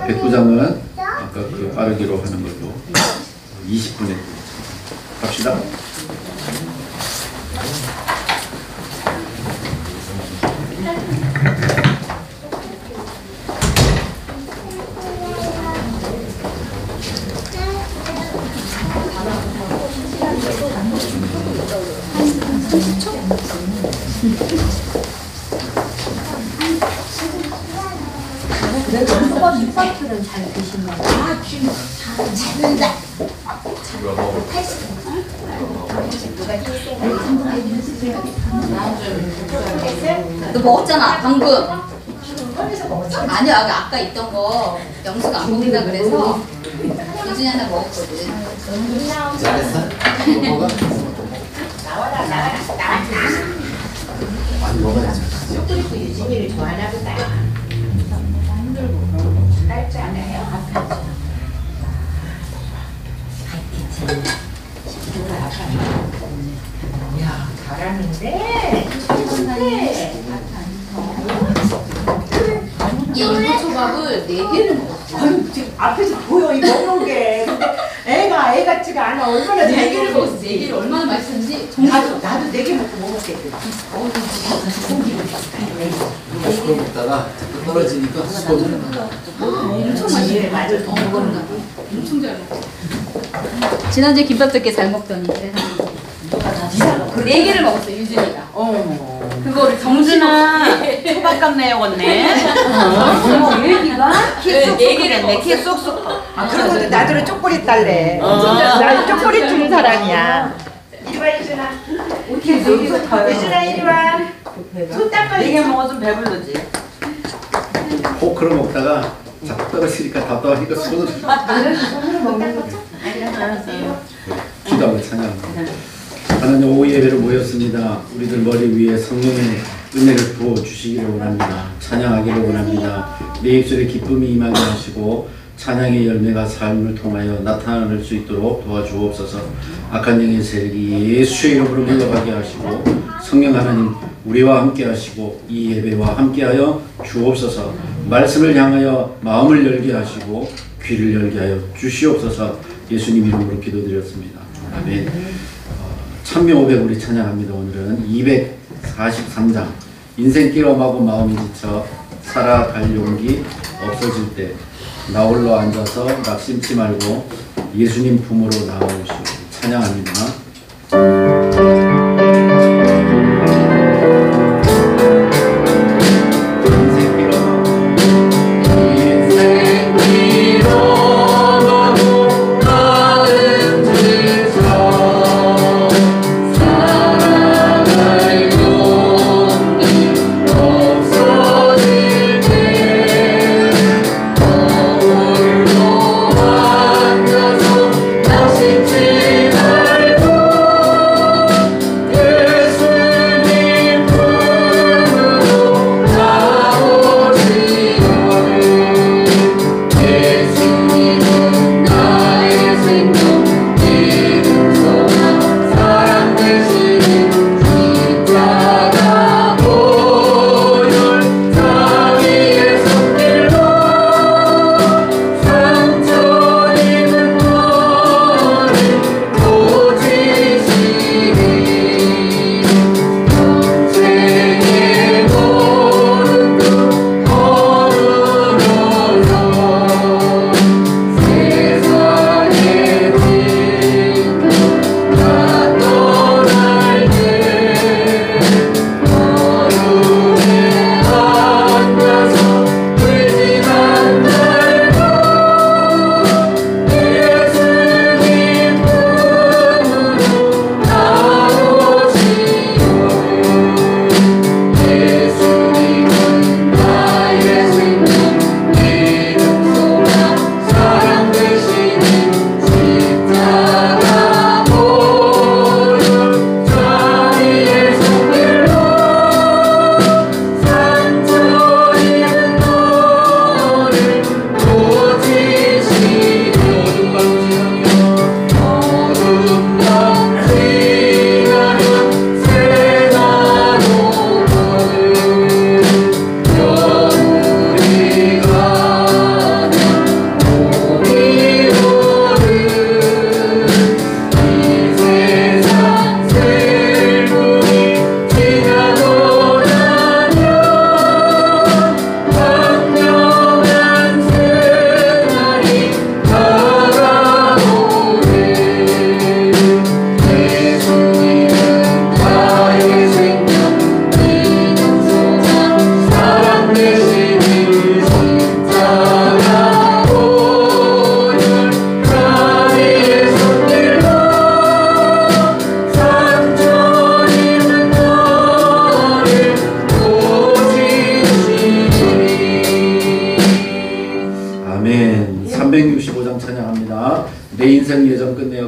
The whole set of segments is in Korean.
백부장은 아까 그 빠르기로 하는 걸로 20분에 갑시다. 그래도 육박들은 잘 드시나 봐. 아, 잡는다. 너 먹었잖아 방금. 아니야 아까 있던 거 영수가 안 먹는다 그래서 유준이 하나 먹었거든. 잘했어? 먹어? 나와라. 많이 먹어야지. 그리고 유진이를 좋아하나 보다. 알지 않아요? 야, 잘하는데? 이 인도초밥을 4개를 먹었어. 아유, 지금 앞에서 보여, 이 먹는 게. 근데 애 같지가 않아. 얼마나 4개를 먹었어. 4개를 얼마나 맛있었는지 나도 4개 먹고 먹었겠지. 그거 먹다가 자꾸 떨어지니까 소주는 엄청 맛있게 맞아. 먹었나 봐. 엄청 잘 먹었어. 지난주에 김밥 100개 잘 먹더니 그래서 그 4개를 먹었어 유준이가. 그거를 정준아 초밥값 내어갔네. 얘기가 얘기를 키 쏙쏙. 아, 그러고 나들은 쪼꼬리 딸래. 나 쪼꼬리 주는 사람이야. 이리 와, 유준아. 어떻게 여기서 다 유준아, 이리 와. 손 닦아. 4개 먹었으면 배불러지. 포크로 먹다가 자꾸 떨어지니까 답답하니까 손으로 손으로 먹는 거죠? 기도하고 찬양합니다. 하나님 오후 예배로 모였습니다. 우리들 머리 위에 성령의 은혜를 부어 주시기를 원합니다. 찬양하기를 원합니다. 내 입술에 기쁨이 임하게 하시고 찬양의 열매가 삶을 통하여 나타날 수 있도록 도와주옵소서. 악한 영의 세력이 예수의 이름으로 물러가게 하시고 성령 하나님 우리와 함께 하시고 이 예배와 함께하여 주옵소서. 말씀을 향하여 마음을 열게 하시고 귀를 열게 하여 주시옵소서. 예수님 이름으로 기도드렸습니다. 아멘. 천명 500 우리 찬양합니다. 오늘은 243장 인생길 험하고 마음이 지쳐 살아갈 용기 없어질 때 나 홀로 앉아서 낙심치 말고 예수님 품으로 나아오시오. 찬양합니다. 나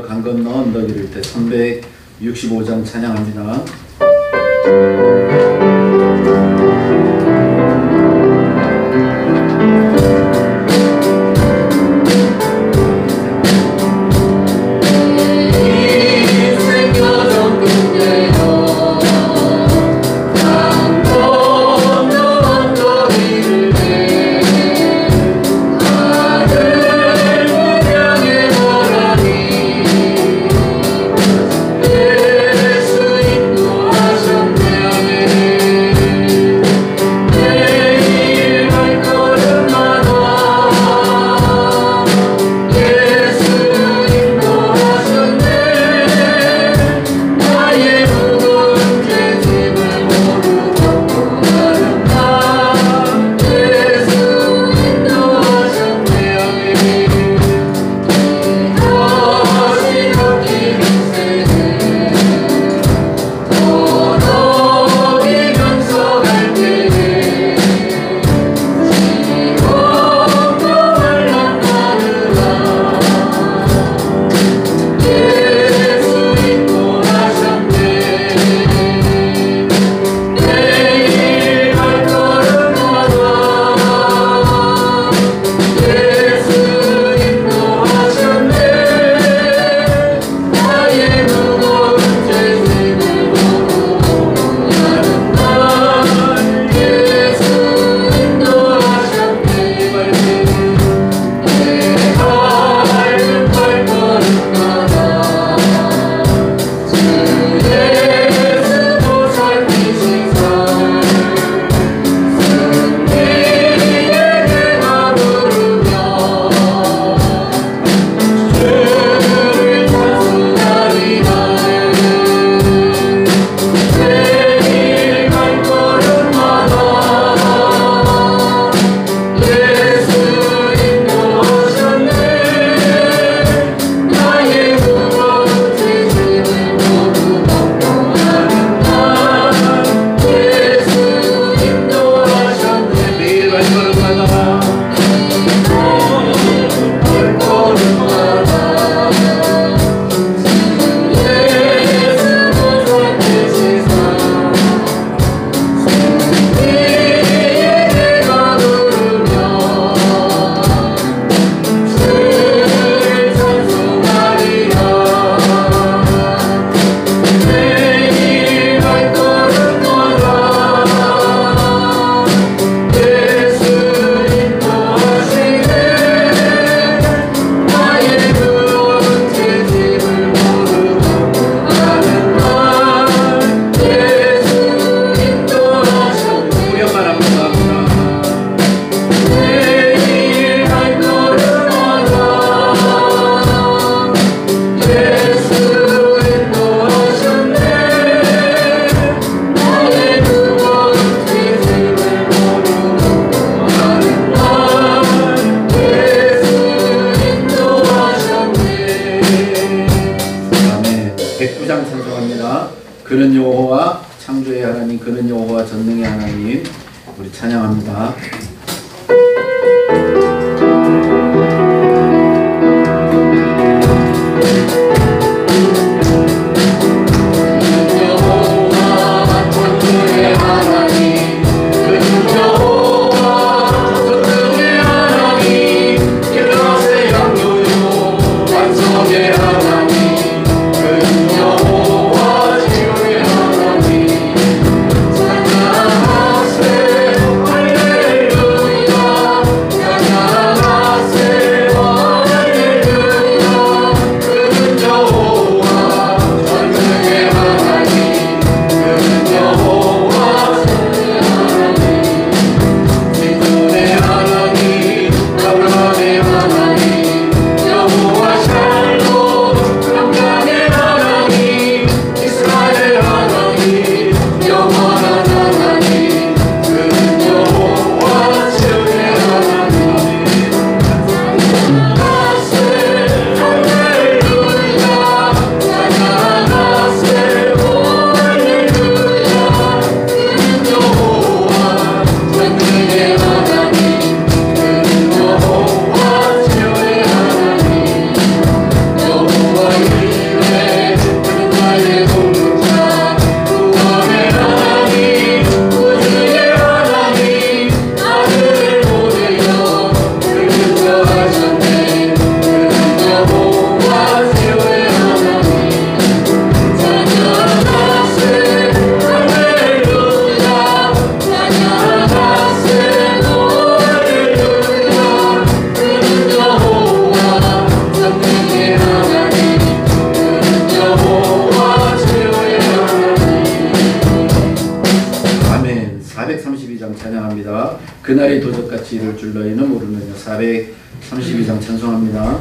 강 건너 언덕 이를 때 365장 찬양합니다. 그는 여호와 창조의 하나님, 그는 여호와 전능의 하나님. 우리 찬양합니다. 할렐루야 432장 찬양합니다. 그날이 도적같이 이룰 줄 너희는 모르느냐. 432장 찬송합니다.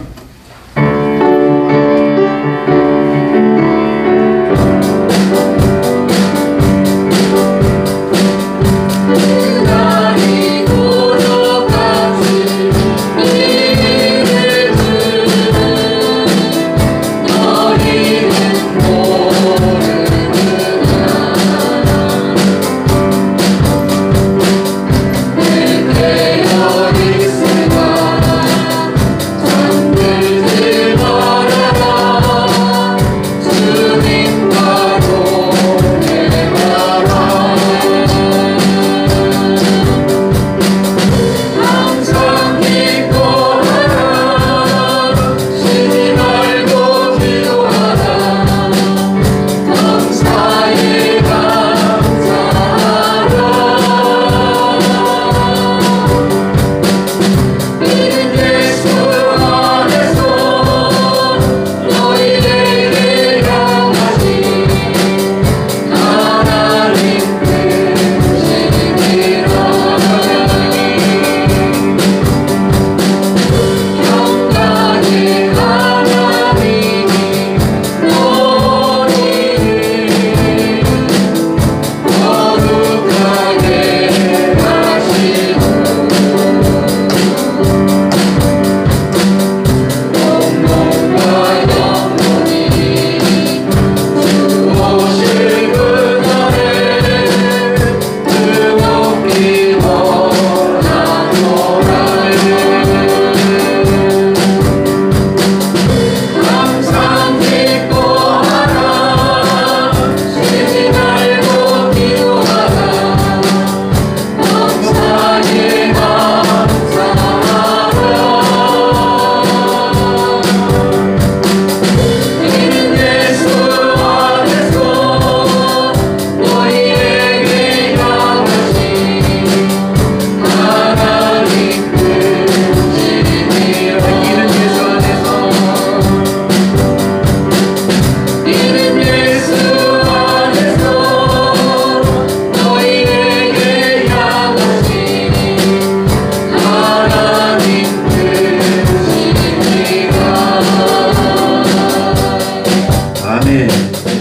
아멘.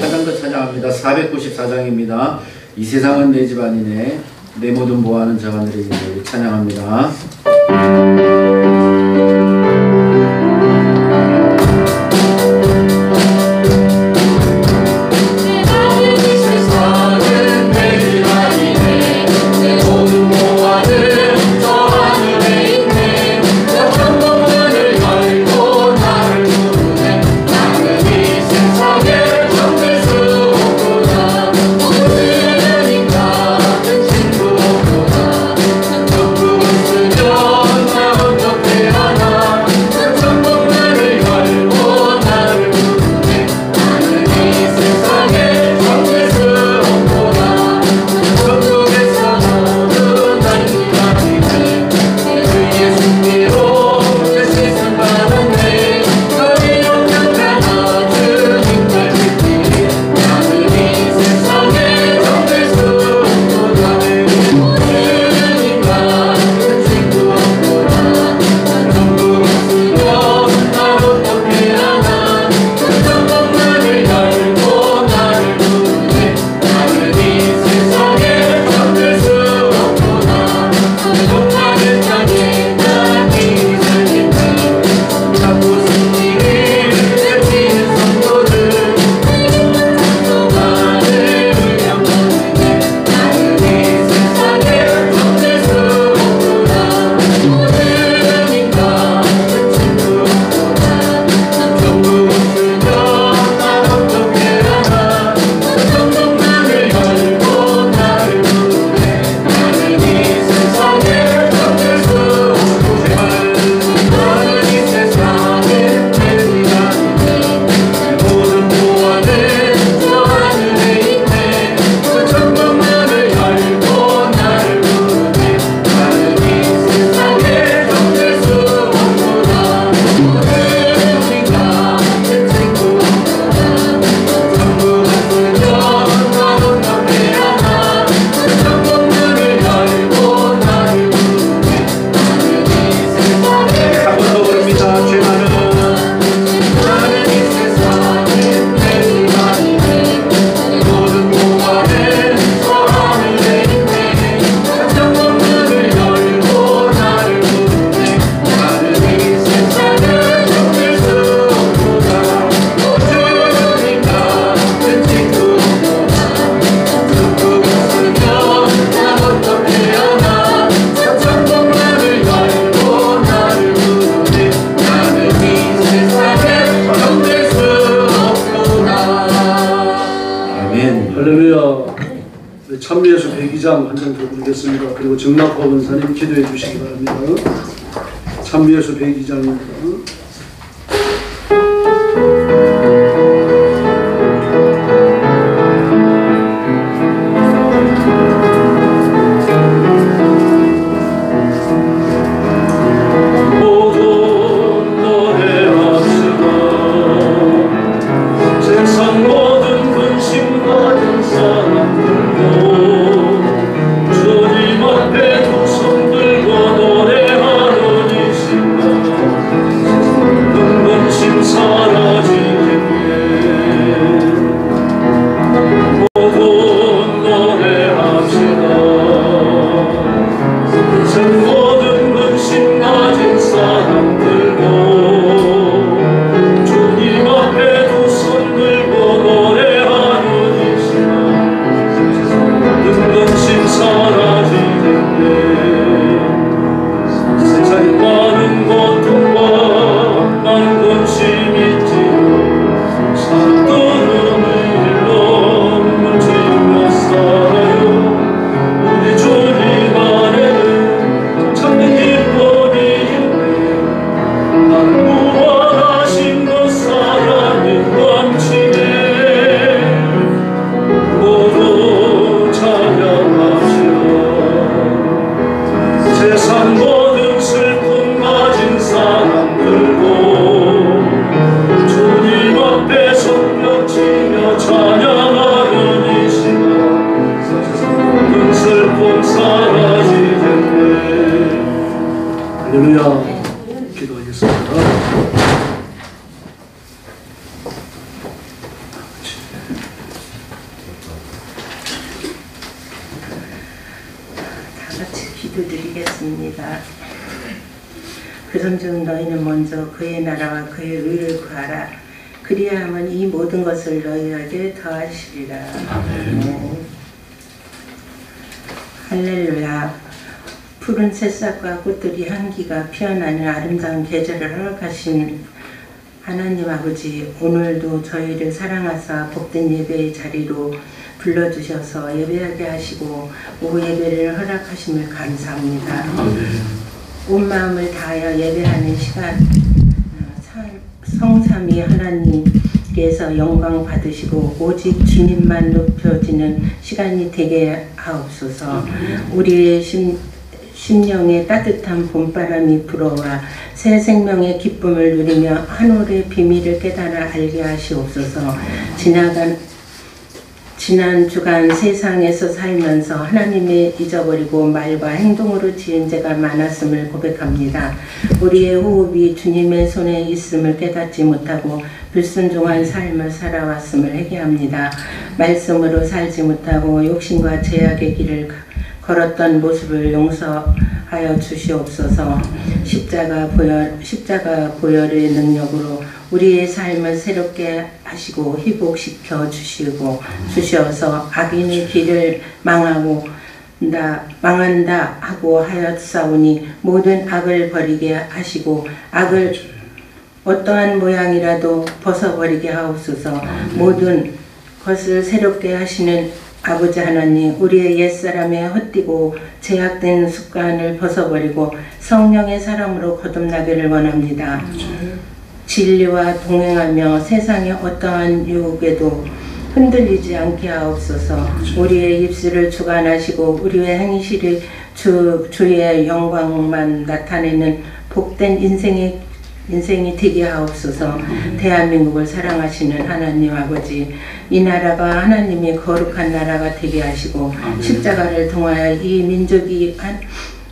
가장 더 찬양합니다. 494장입니다. 이 세상은 내 집 아니네. 내 모든 보아하는 저 하늘에 있는 찬양합니다. 나 대기장 한 장 더 부르겠습니다. 그리고 정낙화 원사님 기도해 주시기 바랍니다. 참미예수 대기장입니다. 할렐루야. 기도하겠습니다. 다 같이 기도드리겠습니다. 그런즉 너희는 먼저 그의 나라와 그의 의를 구하라. 그리하면 이 모든 것을 너희에게 더하시리라. 아멘. 할렐루야. 푸른 새싹과 꽃들이 향기가 피어나는 아름다운 계절을 허락하신 하나님 아버지, 오늘도 저희를 사랑하사 복된 예배의 자리로 불러주셔서 예배하게 하시고 오후 예배를 허락하심을 감사합니다. 온 마음을 다하여 예배하는 시간, 성삼위 하나님께서 영광 받으시고 오직 주님만 높여지는 시간이 되게 하옵소서. 우리의 심령에 따뜻한 봄바람이 불어와 새 생명의 기쁨을 누리며 한올의 비밀을 깨달아 알게 하시옵소서. 지난 주간 세상에서 살면서 하나님의 잊어버리고 말과 행동으로 지은 죄가 많았음을 고백합니다. 우리의 호흡이 주님의 손에 있음을 깨닫지 못하고 불순종한 삶을 살아왔음을 회개합니다. 말씀으로 살지 못하고 욕심과 죄악의 길을 걸었던 모습을 용서하여 주시옵소서. 십자가 보혈의 능력으로 우리의 삶을 새롭게 하시고 회복시켜 주셔서 악인의 길을 망한다 하고 하였사오니 모든 악을 버리게 하시고 악을 어떠한 모양이라도 벗어버리게 하옵소서. 모든 것을 새롭게 하시는 아버지 하나님, 우리의 옛사람의 헛되고 제약된 습관을 벗어버리고 성령의 사람으로 거듭나기를 원합니다. 진리와 동행하며 세상의 어떠한 유혹에도 흔들리지 않게 하옵소서. 우리의 입술을 주관하시고 우리의 행실이 주의 영광만 나타내는 복된 인생이 되게 하옵소서. 대한민국을 사랑하시는 하나님 아버지, 이 나라가 하나님의 거룩한 나라가 되게 하시고 십자가를 통하여 이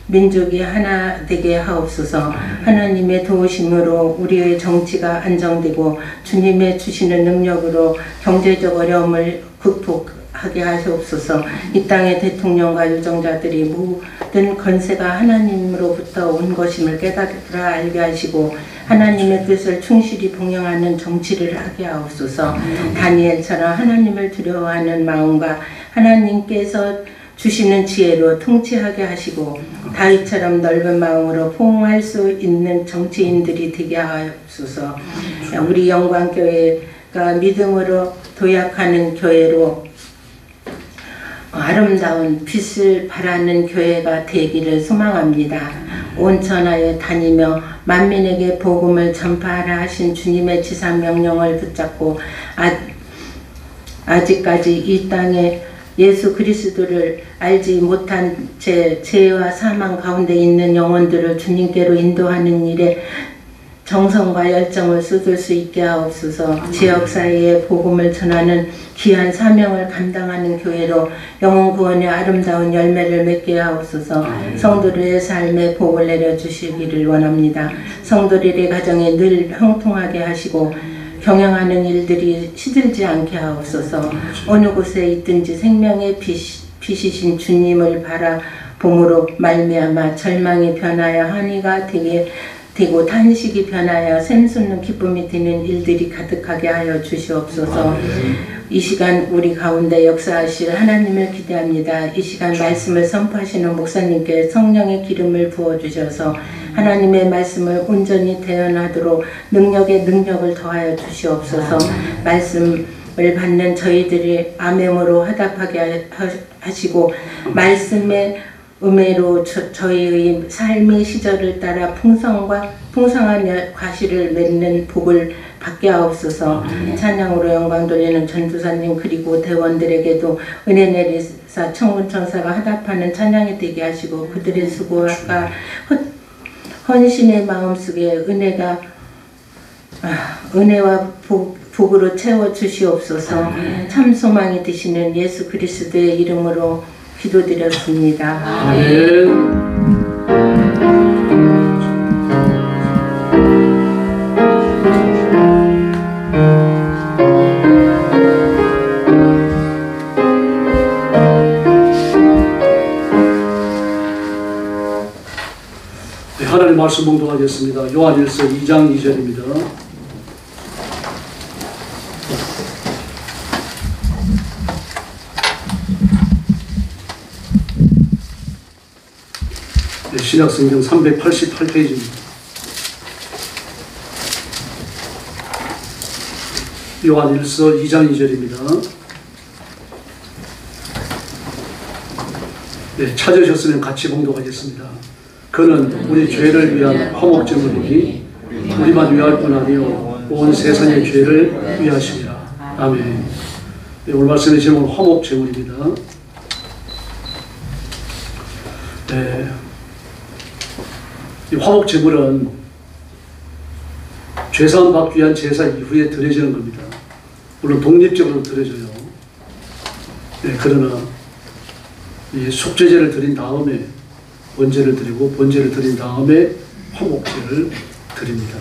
민족이 하나 되게 하옵소서. 하나님의 도우심으로 우리의 정치가 안정되고 주님의 주시는 능력으로 경제적 어려움을 극복하게 하시옵소서. 이 땅의 대통령과 유정자들이 모든 권세가 하나님으로부터 온 것임을 깨달아 알게 하시고 하나님의 뜻을 충실히 봉행하는 정치를 하게 하옵소서. 다니엘처럼 하나님을 두려워하는 마음과 하나님께서 주시는 지혜로 통치하게 하시고 다윗처럼 넓은 마음으로 포옹할 수 있는 정치인들이 되게 하옵소서. 우리 영광교회가 믿음으로 도약하는 교회로 아름다운 빛을 발하는 교회가 되기를 소망합니다. 온 천하에 다니며 만민에게 복음을 전파하라 하신 주님의 지상명령을 붙잡고 아직까지 이 땅에 예수 그리스도를 알지 못한 채 죄와 사망 가운데 있는 영혼들을 주님께로 인도하는 일에 정성과 열정을 쏟을 수 있게 하옵소서. 지역 사회에 복음을 전하는 귀한 사명을 감당하는 교회로 영혼 구원의 아름다운 열매를 맺게 하옵소서. 성도들의 삶에 복을 내려주시기를 원합니다. 성도들의 가정에 늘 형통하게 하시고 경영하는 일들이 시들지 않게 하옵소서. 어느 곳에 있든지 생명의 빛이신 주님을 바라봄으로 말미암아 절망이 변하여 한이가 되고 탄식이 변하여 샘솟는 기쁨이 되는 일들이 가득하게 하여 주시옵소서. 이 시간 우리 가운데 역사하실 하나님을 기대합니다. 이 시간 말씀을 선포하시는 목사님께 성령의 기름을 부어주셔서 하나님의 말씀을 온전히 대언하도록 능력에 능력을 더하여 주시옵소서. 말씀을 받는 저희들이 암행으로 화답하게 하시고 말씀의 음해로 저희의 삶의 시절을 따라 풍성한 과실을 맺는 복을 받게 하옵소서. 찬양으로 영광 돌리는 전도사님 그리고 대원들에게도 은혜 내리사 천군천사가 화답하는 찬양이 되게 하시고 그들의 수고와 헌신의 마음속에 은혜와 복으로 채워 주시옵소서. 참 소망이 되시는 예수 그리스도의 이름으로 기도드렸습니다. 아멘. 네, 하나님 말씀 봉독하겠습니다. 요한일서 2장 2절입니다. 신약성경 388페이지입니다. 요한일서 2장 2절입니다. 네, 찾으셨으면 같이 봉독하겠습니다. 그는 우리 죄를 위한 화목제물이니 우리만 위할 뿐 아니요 온 세상의 죄를 위하심이라. 아멘. 네, 오늘 말씀의 제목은 화목제물입니다. 네. 이 화목제물은 죄사함 받기 위한 제사 이후에 드려지는 겁니다. 물론 독립적으로 드려져요. 네, 그러나 이 속죄제를 드린 다음에 번제를 드리고 번제를 드린 다음에 화목제를 드립니다.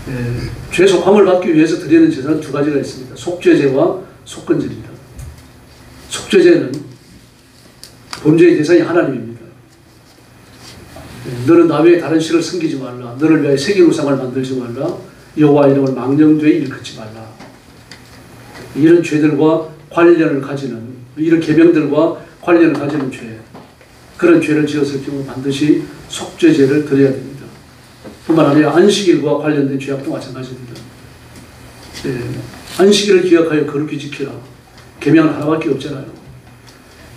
네, 죄 속함을 받기 위해서 드리는 제사는 두 가지가 있습니다. 속죄제와 속건제입니다. 속죄제는 범죄의 대상이 하나님입니다. 너는 나 외에 다른 신을 섬기지 말라. 너를 위하여 새긴 우상을 만들지 말라. 여호와 이름을 망령되이 일컫지 말라. 이런 죄들과 관련을 가지는 이런 계명들과 관련을 가지는 죄, 그런 죄를 지었을 경우 반드시 속죄제를 드려야 됩니다. 뿐만 아니라 안식일과 관련된 죄악도 마찬가지입니다. 예, 안식일을 기억하여 거룩히 지키라. 계명은 하나밖에 없잖아요.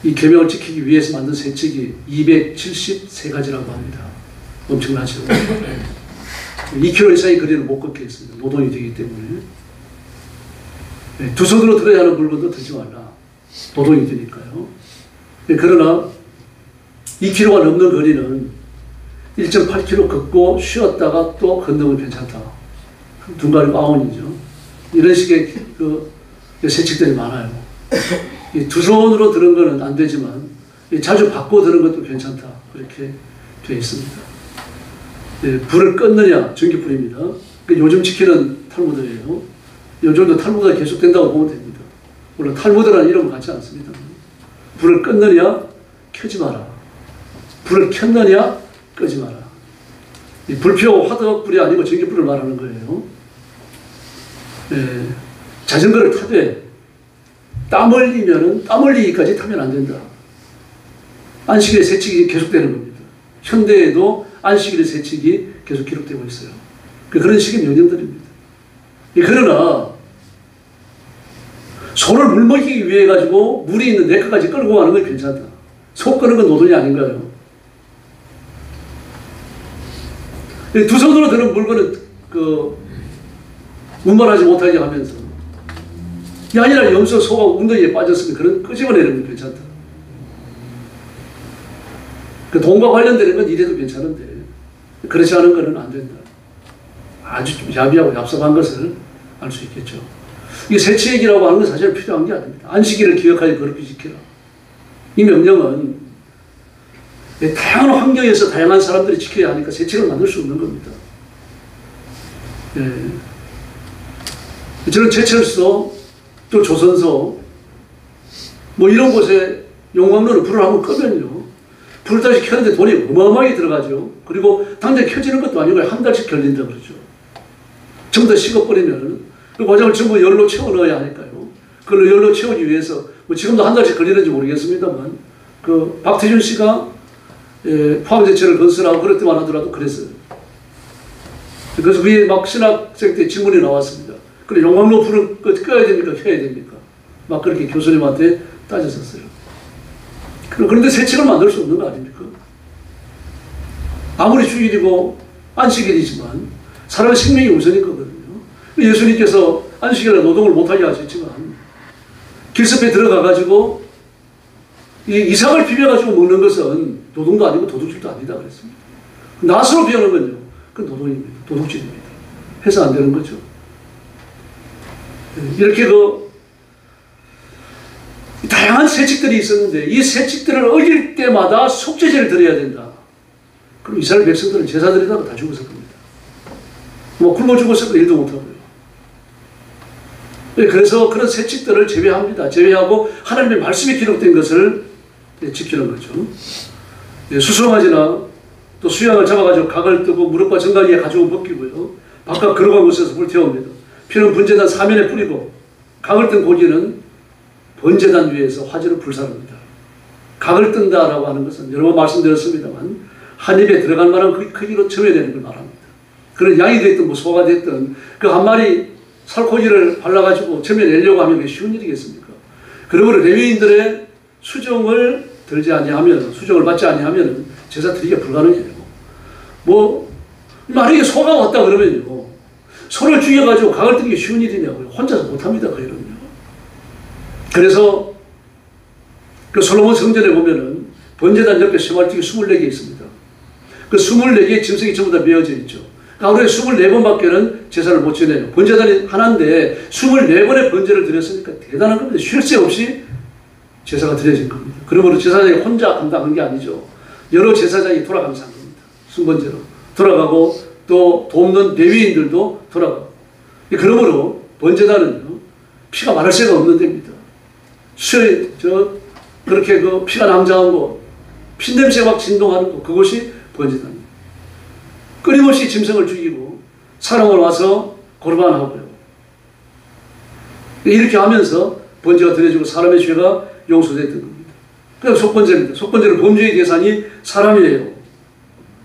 이 계명을 지키기 위해서 만든 세칙이 273가지라고 합니다. 엄청나죠. 2km 이상의 거리는 못 걷게 했습니다. 노동이 되기 때문에. 두 손으로 들어야 하는 물건도 들지 말라. 노동이 되니까요. 그러나 2km가 넘는 거리는 1.8km 걷고 쉬었다가 또 걷는 괜찮다. 둥가리 아웃이죠. 이런 식의 세칙들이 많아요. 두 손으로 들은 것은 안 되지만 자주 바꿔 들은 것도 괜찮다. 그렇게 되어 있습니다. 불을 껐느냐 전기불입니다. 요즘 지키는 탈무드예요. 요즘도 탈무드가 계속된다고 보면 됩니다. 물론 탈무드라는 이름은 같지 않습니다. 불을 껐느냐 켜지 마라. 불을 켰느냐 끄지 마라. 이 불표 화덕불이 아니고 전기불을 말하는 거예요. 자전거를 타되 땀 흘리면은 땀 흘리기까지 타면 안 된다. 안식일의 세칙이 계속되는 겁니다. 현대에도 안식일의 세칙이 계속 기록되고 있어요. 그런 식의 명령들입니다. 그러나 소를 물먹이기 위해 가지고 물이 있는 네크까지 끌고 가는 건 괜찮다. 소 끄는 건 노동이 아닌가요? 두 손으로 드는 물건은 운반하지 못하게 하면서 이 아니라 염소 소가 웅덩이에 빠졌으면 그런 끄집어내는 건 괜찮다. 돈과 관련되는 건 이래도 괜찮은데 그렇지 않은 것은 안 된다. 아주 좀 야비하고 얍삽한 것을 알 수 있겠죠. 이게 세치얘기라고 하는 건 사실 필요한 게 아닙니다. 안식일을 기억하여 거룩히 지키라. 이 명령은 다양한 환경에서 다양한 사람들이 지켜야 하니까 세칙을 만들 수 없는 겁니다. 저는 제철소, 또 조선소, 뭐 이런 곳에 용광로를 불을 한번 끄면요. 불을 다시 켜는데 돈이 어마어마하게 들어가죠. 그리고 당장 켜지는 것도 아니고 한 달씩 걸린다 그러죠. 전부 다 식어버리면, 그 과정을 전부 열로 채워 넣어야 하니까요. 그걸 열로 채우기 위해서, 뭐 지금도 한 달씩 걸리는지 모르겠습니다만, 박태준 씨가 포항제철을 건설하고 그럴 때만 하더라도 그랬어요. 그래서 위에 막 신학생 때 질문이 나왔습니다. 그래, 용광로 불을 끄야 됩니까? 켜야 됩니까? 막 그렇게 교수님한테 따졌었어요. 그런데 세칙을 만들 수 없는 거 아닙니까? 아무리 주일이고 안식일이지만 사람의 생명이 우선이거든요. 예수님께서 안식일에 노동을 못하게 하셨지만 길섭에 들어가가지고 이 이삭을 비벼가지고 먹는 것은 노동도 아니고 도둑질도 아니다 그랬습니다. 낫으로 비우는 건요. 그건 노동입니다. 도둑질입니다. 해서 안 되는 거죠. 이렇게 다양한 세칙들이 있었는데 이 세칙들을 어길 때마다 속죄제를 드려야 된다. 그럼 이스라엘 백성들은 제사 드리다가 다 죽었을 겁니다. 뭐 굶어 죽었을 거 일도 못하고요. 그래서 그런 세칙들을 제외합니다. 제외하고 하나님의 말씀이 기록된 것을 지키는 거죠. 수송아지나 또 수양을 잡아가지고 각을 뜨고 무릎과 정강이에 가지고 벗기고요. 바깥 걸어간 곳에서 불태웁니다. 피는 번제단 사면에 뿌리고 각을 뜬 고기는 번제단 위에서 화재로 불사릅니다. 각을 뜬다라고 하는 것은 여러 번 말씀드렸습니다만 한 입에 들어갈 만한 크기로 점여되는 걸 말합니다. 그런 양이 됐든 뭐 소가 됐든 그 한 마리 살코기를 발라가지고 점여내려고 하면 그게 쉬운 일이겠습니까? 그러므로 레위인들의 수정을 들지 아니하면, 수정을 받지 아니하면 제사 드리기가 불가능해요. 뭐 만약에 소가 왔다 그러면요, 소를 죽여가지고 각을 뜨는 게 쉬운 일이냐고요. 혼자서 못합니다. 그 일은요. 그래서 그 솔로몬 성전에 보면은 번제단 옆에 세마리띠가 24개 있습니다. 그 24개의 짐승이 전부 다 메어져 있죠. 하루에 24번밖에는 제사를 못 지내요. 번제단이 하나인데 24번의 번제를 드렸으니까 대단한 겁니다. 쉴 새 없이 제사가 드려진 겁니다. 그러므로 제사장이 혼자 감당한 게 아니죠. 여러 제사장이 돌아가면서 한 겁니다. 순번제로 돌아가고 또 돕는 레위인들도 돌아가고. 그러므로 번제단은요, 피가 마를 새가 없는 데입니다. 그렇게 피가 낭자한 곳, 피냄새가 막 진동하는 곳, 그것이 번제단입니다. 끊임없이 짐승을 죽이고 사람을 와서 고르반하고요. 이렇게 하면서 번제가 드려지고 사람의 죄가 용서됐던 겁니다. 그래서 속번제입니다. 속번제는 범죄의 대상이 사람이에요.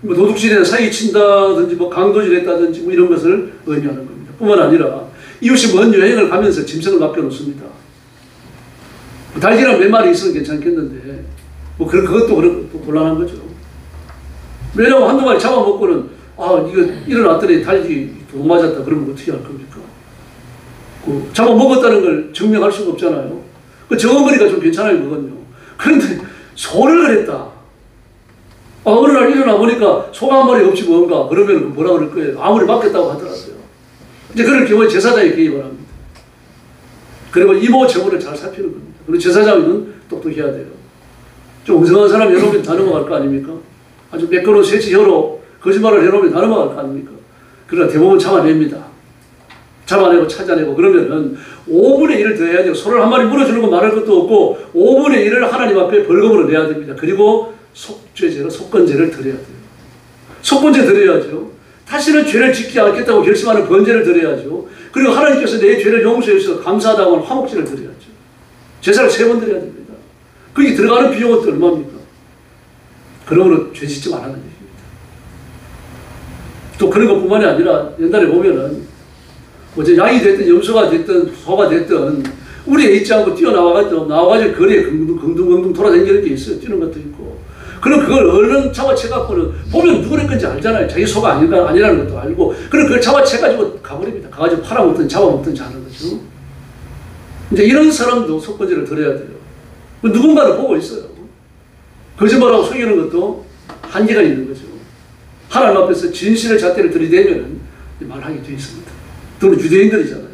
뭐 도둑질이나 사기친다든지 뭐 강도질했다든지 뭐 이런 것을 의미하는 겁니다. 뿐만 아니라 이웃이 먼 여행을 가면서 짐승을 맡겨놓습니다. 달걀은 몇 마리 있으면 괜찮겠는데 뭐 그것도 곤란한 거죠. 왜냐하면 한두 마리 잡아먹고는 이거 일어났더니 달기 못 맞았다 그러면 어떻게 할 겁니까? 잡아먹었다는 걸 증명할 수가 없잖아요. 그 정언거리가 좀 괜찮아요, 그건요. 그런데 소를 그랬다. 어느 날 일어나 보니까 소가 한 마리 없지 뭔가 그러면 뭐라 그럴 거예요. 아무리 맡겼다고 하더라도요. 이제 그럴 경우에 제사장이 개입을 합니다. 그리고 이모 저모를 잘 살피는 겁니다. 그리고 제사장은 똑똑해야 돼요. 좀 엉성한 사람 여러분이 다 넘어갈 거 아닙니까? 아주 매끄러운 세치 혀로 거짓말을 해놓으면 다 넘어갈 거 아닙니까? 그러나 대부분 참아냅니다. 잡아내고 찾아내고 그러면은 5분의 1을 더 해야 돼요. 소를 한 마리 물어주는 거 말할 것도 없고 5분의 1을 하나님 앞에 벌금으로 내야 됩니다. 그리고 속죄제로 속건제를 드려야 돼요. 속건제 드려야죠. 다시는 죄를 짓지 않겠다고 결심하는 번제를 드려야죠. 그리고 하나님께서 내 죄를 용서해 주셔서 감사하다고 하는 화목제를 드려야죠. 제사를 3번 드려야 됩니다. 거기 들어가는 비용은 또 얼마입니까? 그러므로 죄 짓지 말라는 얘기입니다. 또 그런 것뿐만이 아니라 옛날에 보면은 뭐 양이 됐든 염소가 됐든 소가 됐든 우리에 있지 않고 뛰어나와가지고 거리에 긍둥긍둥 돌아다니는 게 있어요. 뛰는 것도 있고. 그럼 그걸 얼른 잡아채갖고는 보면 누구를 건지 알잖아요. 자기 소가 아니라는 것도 알고. 그럼 그걸 잡아채가지고 가버립니다. 가가지고 팔아먹든지 잡아먹든지 하는 거죠. 이제 이런 사람도 속건제를 들어야 돼요. 누군가를 보고 있어요. 거짓말하고 속이는 것도 한계가 있는 거죠. 하나님 앞에서 진실의 잣대를 들이대면 말하게 되어 있습니다. 또는 유대인들이잖아요.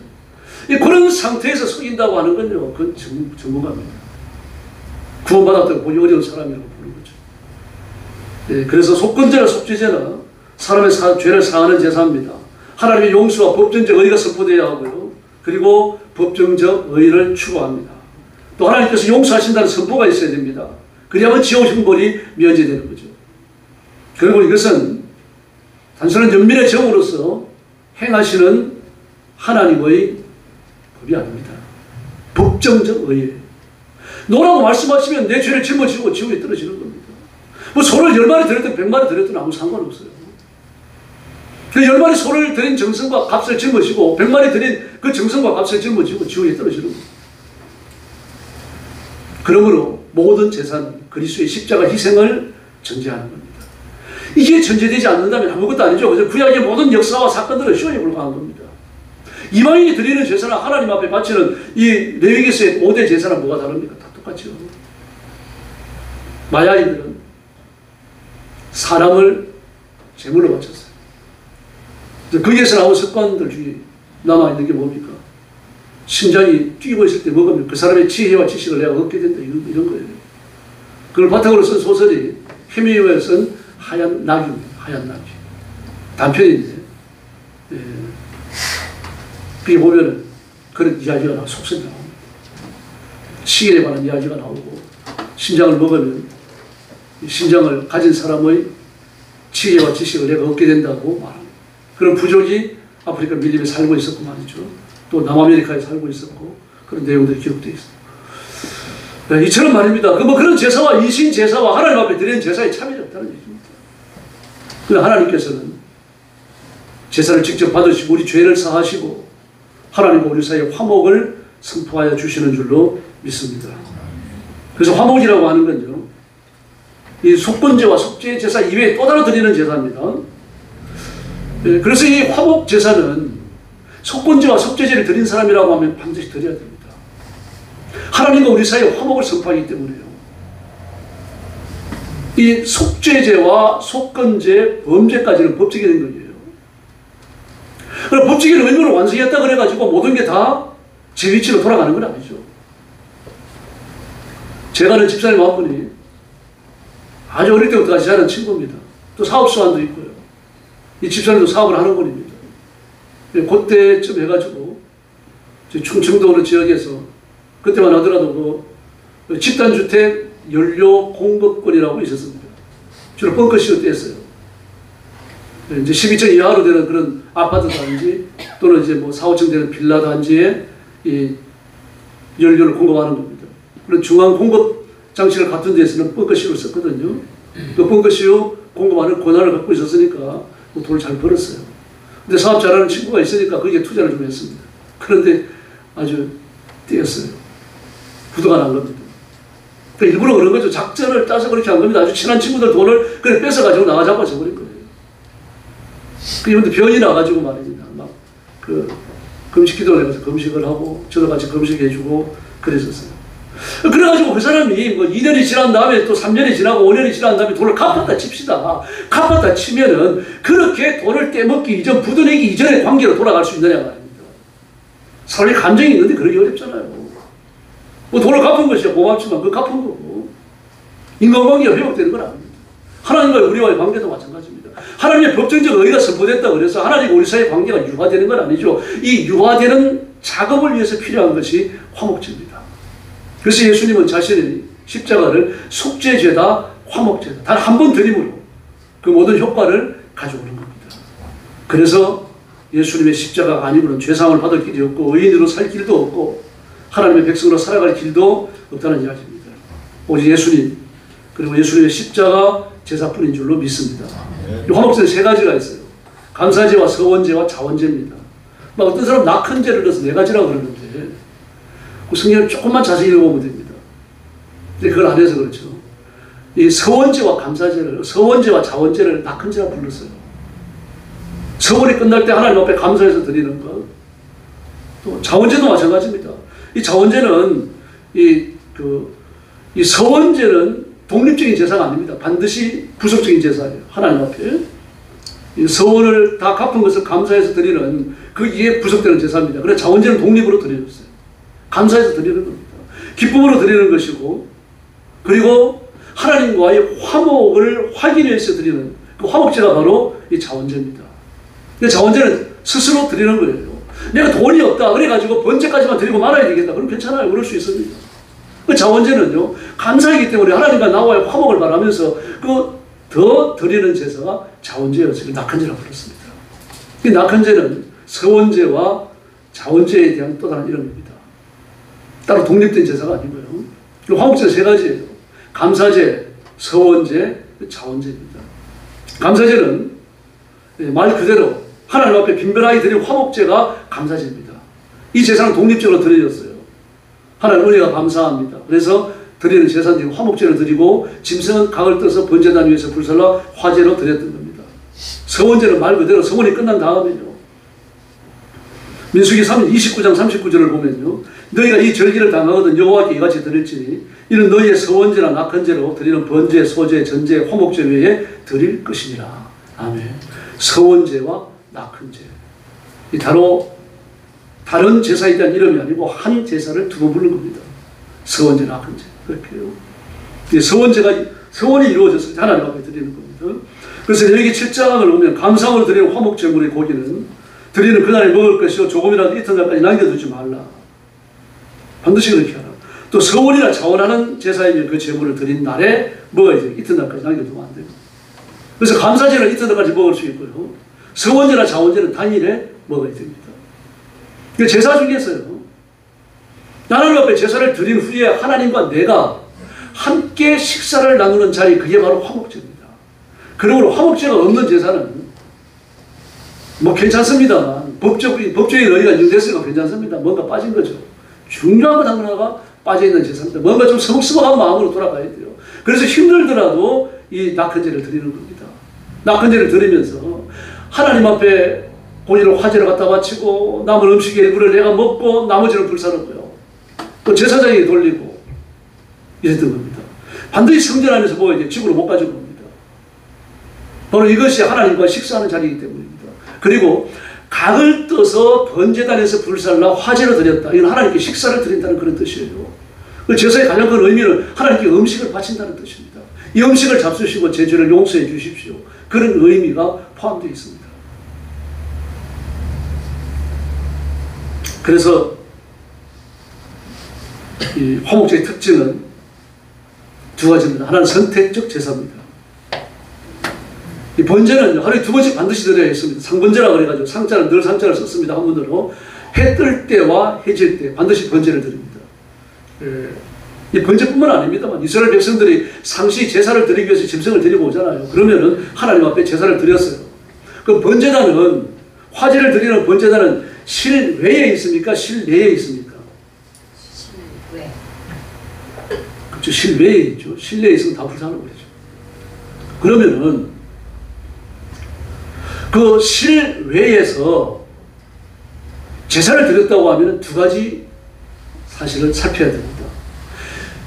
그런 상태에서 속인다고 하는 건요, 그건 전문가입니다. 구원받았다고 보기 어려운 사람이라고 보는 거죠. 네, 그래서 속건제나 속죄제는 사람의 죄를 사하는 제사입니다. 하나님의 용서와 법정적 의가 선포되어야 하고요. 그리고 법정적 의를 추구합니다. 또 하나님께서 용서하신다는 선포가 있어야 됩니다. 그래야만 지옥 형벌이 면제되는 거죠. 그리고 이것은 단순한 연민의 정으로서 행하시는 하나님의 법이 아닙니다. 법정적 의예요. 너라고 말씀하시면 내 죄를 짊어지고 지옥에 떨어지는 겁니다. 뭐 소를 10마리 드렸든 100마리 드렸든 아무 상관없어요. 그 10마리 소를 드린 정성과 값을 짊어지고 100마리 드린 그 정성과 값을 짊어지고 지옥에 떨어지는 겁니다. 그러므로 모든 제사는 그리스도의 십자가 희생을 전제하는 겁니다. 이게 전제되지 않는다면 아무것도 아니죠. 그래서 구약의 모든 역사와 사건들은 쇼에 불과한 겁니다. 이방인이 드리는 제사나 하나님 앞에 바치는 이 레위기서의 5대 제사는 뭐가 다릅니까? 다 똑같죠. 마야인들은 사람을 제물로 바쳤어요. 거기에서 나온 습관들 중에 남아있는 게 뭡니까? 심장이 뛰고 있을 때 먹으면 그 사람의 지혜와 지식을 내가 얻게 된다. 이런 거예요. 그걸 바탕으로 쓴 소설이 헤밍웨이가 쓴 하얀 낙입니다. 하얀 낙이. 단편인데. 예. 그게 보면 그런 이야기가 나오고 속성이 나옵니다. 시인에 관한 이야기가 나오고 심장을 먹으면 심장을 가진 사람의 지혜와 지식을 내가 얻게 된다고 말합니다. 그런 부족이 아프리카 밀림에 살고 있었고 말이죠. 또 남아메리카에 살고 있었고 그런 내용들이 기록되어 있습니다. 네, 이처럼 말입니다. 그런 제사와 이신 제사와 하나님 앞에 드리는 제사의 차별이 없다는 얘기입니다. 하나님께서는 제사를 직접 받으시고 우리 죄를 사하시고 하나님과 우리 사이에 화목을 선포하여 주시는 줄로 믿습니다. 그래서 화목이라고 하는 건요, 이 속건제와 속죄 제사 이외에 또 다른 드리는 제사입니다. 네, 그래서 이 화목 제사는 속건제와 속죄제를 드린 사람이라고 하면 반드시 드려야 됩니다. 하나님과 우리 사이에 화목을 선포하기 때문에요. 이 속죄제와 속건제, 범죄까지는 법적이 된 거예요. 그럼 법적인 의무를 완성했다 그래가지고 모든 게 다 제 위치로 돌아가는 건 아니죠. 제가 아는 집사님 한 분이 아주 어릴 때부터 같이 자란 친구입니다. 또 사업 수완도 있고요. 이 집사님도 사업을 하는 분입니다. 그때쯤 해가지고 충청도 어느 지역에서 그때만 하더라도 그 집단주택 연료 공급권이라고 있었습니다. 주로 벙커시로 떼었어요. 이제 12층 이하로 되는 그런 아파트 단지 또는 이제 뭐 4, 5층 되는 빌라 단지에 이 연료를 공급하는 겁니다. 그런 중앙 공급 장치를 갖춘 데에서는 벙커시를 썼거든요. 그 벙커시로 공급하는 권한을 갖고 있었으니까 돈을 잘 벌었어요. 근데 사업 잘하는 친구가 있으니까 거기에 투자를 좀 했습니다. 그런데 아주 떼었어요. 부도가 난 겁니다. 그러니까 일부러 그런 거죠. 작전을 짜서 그렇게 한 겁니다. 아주 친한 친구들 돈을 그래 뺏어가지고 나가자고 해버린 거예요. 그런데 병이 나가지고 말입니다. 막 금식 기도를 해서 금식을 하고 저도 같이 금식해주고 그랬었어요. 그래가지고 그 사람이 뭐 2년이 지난 다음에 또 3년이 지나고 5년이 지난 다음에 돈을 갚았다 칩시다. 갚았다 치면은 그렇게 돈을 떼먹기 이전, 부도내기 이전의 관계로 돌아갈 수 있느냐 말입니다. 사람이 감정이 있는데 그러기 어렵잖아요. 뭐 돈을 갚은 것이야 고맙지만 그 갚은 거고 인간관계가 회복되는 건 아닙니다. 하나님과 우리와의 관계도 마찬가지입니다. 하나님의 법정적 의가 선포됐다 그래서 하나님과 우리 사이의 관계가 유화되는 건 아니죠. 이 유화되는 작업을 위해서 필요한 것이 화목제입니다. 그래서 예수님은 자신의 십자가를 속죄죄다, 화목죄다 단 한 번 드림으로 그 모든 효과를 가져오는 겁니다. 그래서 예수님의 십자가가 아니고는 죄사함을 받을 길이 없고 의인으로 살 길도 없고 하나님의 백성으로 살아갈 길도 없다는 이야기입니다. 오직 예수님 그리고 예수님의 십자가 제사뿐인 줄로 믿습니다. 이 화목제는 세 가지가 있어요. 감사제와 서원제와 자원제입니다. 막 어떤 사람 낙헌제를 넣어서 네 가지라고 그러는데 그 성경을 조금만 자세히 읽어보면 됩니다. 근데 그걸 안 해서 그렇죠. 이 서원제와 감사제를, 서원제와 자원제를 낙헌제라 불렀어요. 서원이 끝날 때 하나님 앞에 감사해서 드리는 것. 또 자원제도 마찬가지입니다. 이 자원제는 이 서원제는 독립적인 제사가 아닙니다. 반드시 구속적인 제사예요. 하나님 앞에. 이 서원을 다 갚은 것을 감사해서 드리는 그 이에 구속되는 제사입니다. 그래서 자원제는 독립으로 드려졌어요. 감사해서 드리는 겁니다. 기쁨으로 드리는 것이고, 그리고 하나님과의 화목을 확인해서 드리는 그 화목제가 바로 이 자원제입니다. 근데 자원제는 스스로 드리는 거예요. 내가 돈이 없다 그래가지고 번제까지만 드리고 말아야 되겠다. 그럼 괜찮아요. 그럴 수 있습니다. 그 자원제는요, 감사이기 때문에 하나님과 나와의 화목을 바라면서 그 더 드리는 제사가 자원제였어요. 낙헌제라고 불렀습니다. 이 낙헌제는 서원제와 자원제에 대한 또 다른 이름입니다. 따로 독립된 제사가 아니고요. 화목제 세 가지예요. 감사제, 서원제, 자원제입니다. 감사제는 말 그대로 하나님 앞에 빈번하게 드린 화목제가 감사제입니다. 이 제사는 독립적으로 드려졌어요. 하나님 은혜가 감사합니다. 그래서 드리는 제사는 화목제를 드리고 짐승은 각을 떠서 번제단 위에서 불살라 화제로 드렸던 겁니다. 서원제는 말 그대로 서원이 끝난 다음에요. 민수기 29장 39절을 보면요. 너희가 이 절기를 당하거든 여호와께 이같이 드릴지니 이는 너희의 서원제나 낙헌제로 드리는 번제, 소제, 전제, 화목제 외에 드릴 것이니라. 아멘. 서원제와 낙헌제. 이 다른 제사에 대한 이름이 아니고 한 제사를 두 번 부른 겁니다. 서원제, 낙헌제. 그렇게요. 서원이 이루어졌을 때 하나님 앞에 드리는 겁니다. 그래서 여기 7장을 보면 감상으로 드리는 화목제물의 고기는 드리는 그날에 먹을 것이요 조금이라도 이튿날까지 남겨두지 말라. 반드시 그렇게 하라. 또 서원이나 자원하는 제사이면 그 제물을 드린 날에 먹어야 돼요. 이튿날까지 남겨두면 안 돼요. 그래서 감사제는 이튿날까지 먹을 수 있고요. 서원제나 자원제는 당일에 먹어야 됩니다. 제사 중에서요. 하나님 앞에 제사를 드린 후에 하나님과 내가 함께 식사를 나누는 자리, 그게 바로 화목제입니다. 그러므로 화목제가 없는 제사는 뭐 괜찮습니다만 법적인 의의가 인정됐으니까 괜찮습니다. 뭔가 빠진 거죠. 중요한 것 하나가 빠져있는 제사입니다. 뭔가 좀 서먹서먹한 마음으로 돌아가야 돼요. 그래서 힘들더라도 이 낙헌제를 드리는 겁니다. 낙헌제를 드리면서 하나님 앞에 고기를 화제로 갖다 바치고 남은 음식의 일부를 내가 먹고 나머지는 불사르고요. 또 제사장에게 돌리고 이랬던 겁니다. 반드시 성전 안에서 먹어야 돼요. 집으로 못 가지고 옵니다. 바로 이것이 하나님과 식사하는 자리이기 때문입니다. 그리고 각을 떠서 번제단에서 불살라 화제로 드렸다. 이건 하나님께 식사를 드린다는 그런 뜻이에요. 그 제사의 가장 큰 의미는 하나님께 음식을 바친다는 뜻입니다. 이 음식을 잡수시고 제 죄를 용서해 주십시오. 그런 의미가 포함되어 있습니다. 그래서 이 화목제의 특징은 두 가지입니다. 하나는 선택적 제사입니다. 이 번제는 하루에 두 번씩 반드시 드려야 했습니다. 상번제라 그래가지고 상자를 늘 상자를 썼습니다. 한문으로 해 뜰 때와 해질 때 반드시 번제를 드립니다. 이 번제뿐만 아닙니다만 이스라엘 백성들이 상시 제사를 드리기 위해서 짐승을 데리고 오잖아요. 그러면은 하나님 앞에 제사를 드렸어요. 그 번제단은 화제를 드리는 번제단은 실외에 있습니까? 실내에 있습니까? 실외. 그렇죠. 실외에 있죠. 실내에 있으면 다 불사하는 거죠. 그러면은 그 실외에서 제사를 드렸다고 하면 두 가지 사실을 살펴야 됩니다.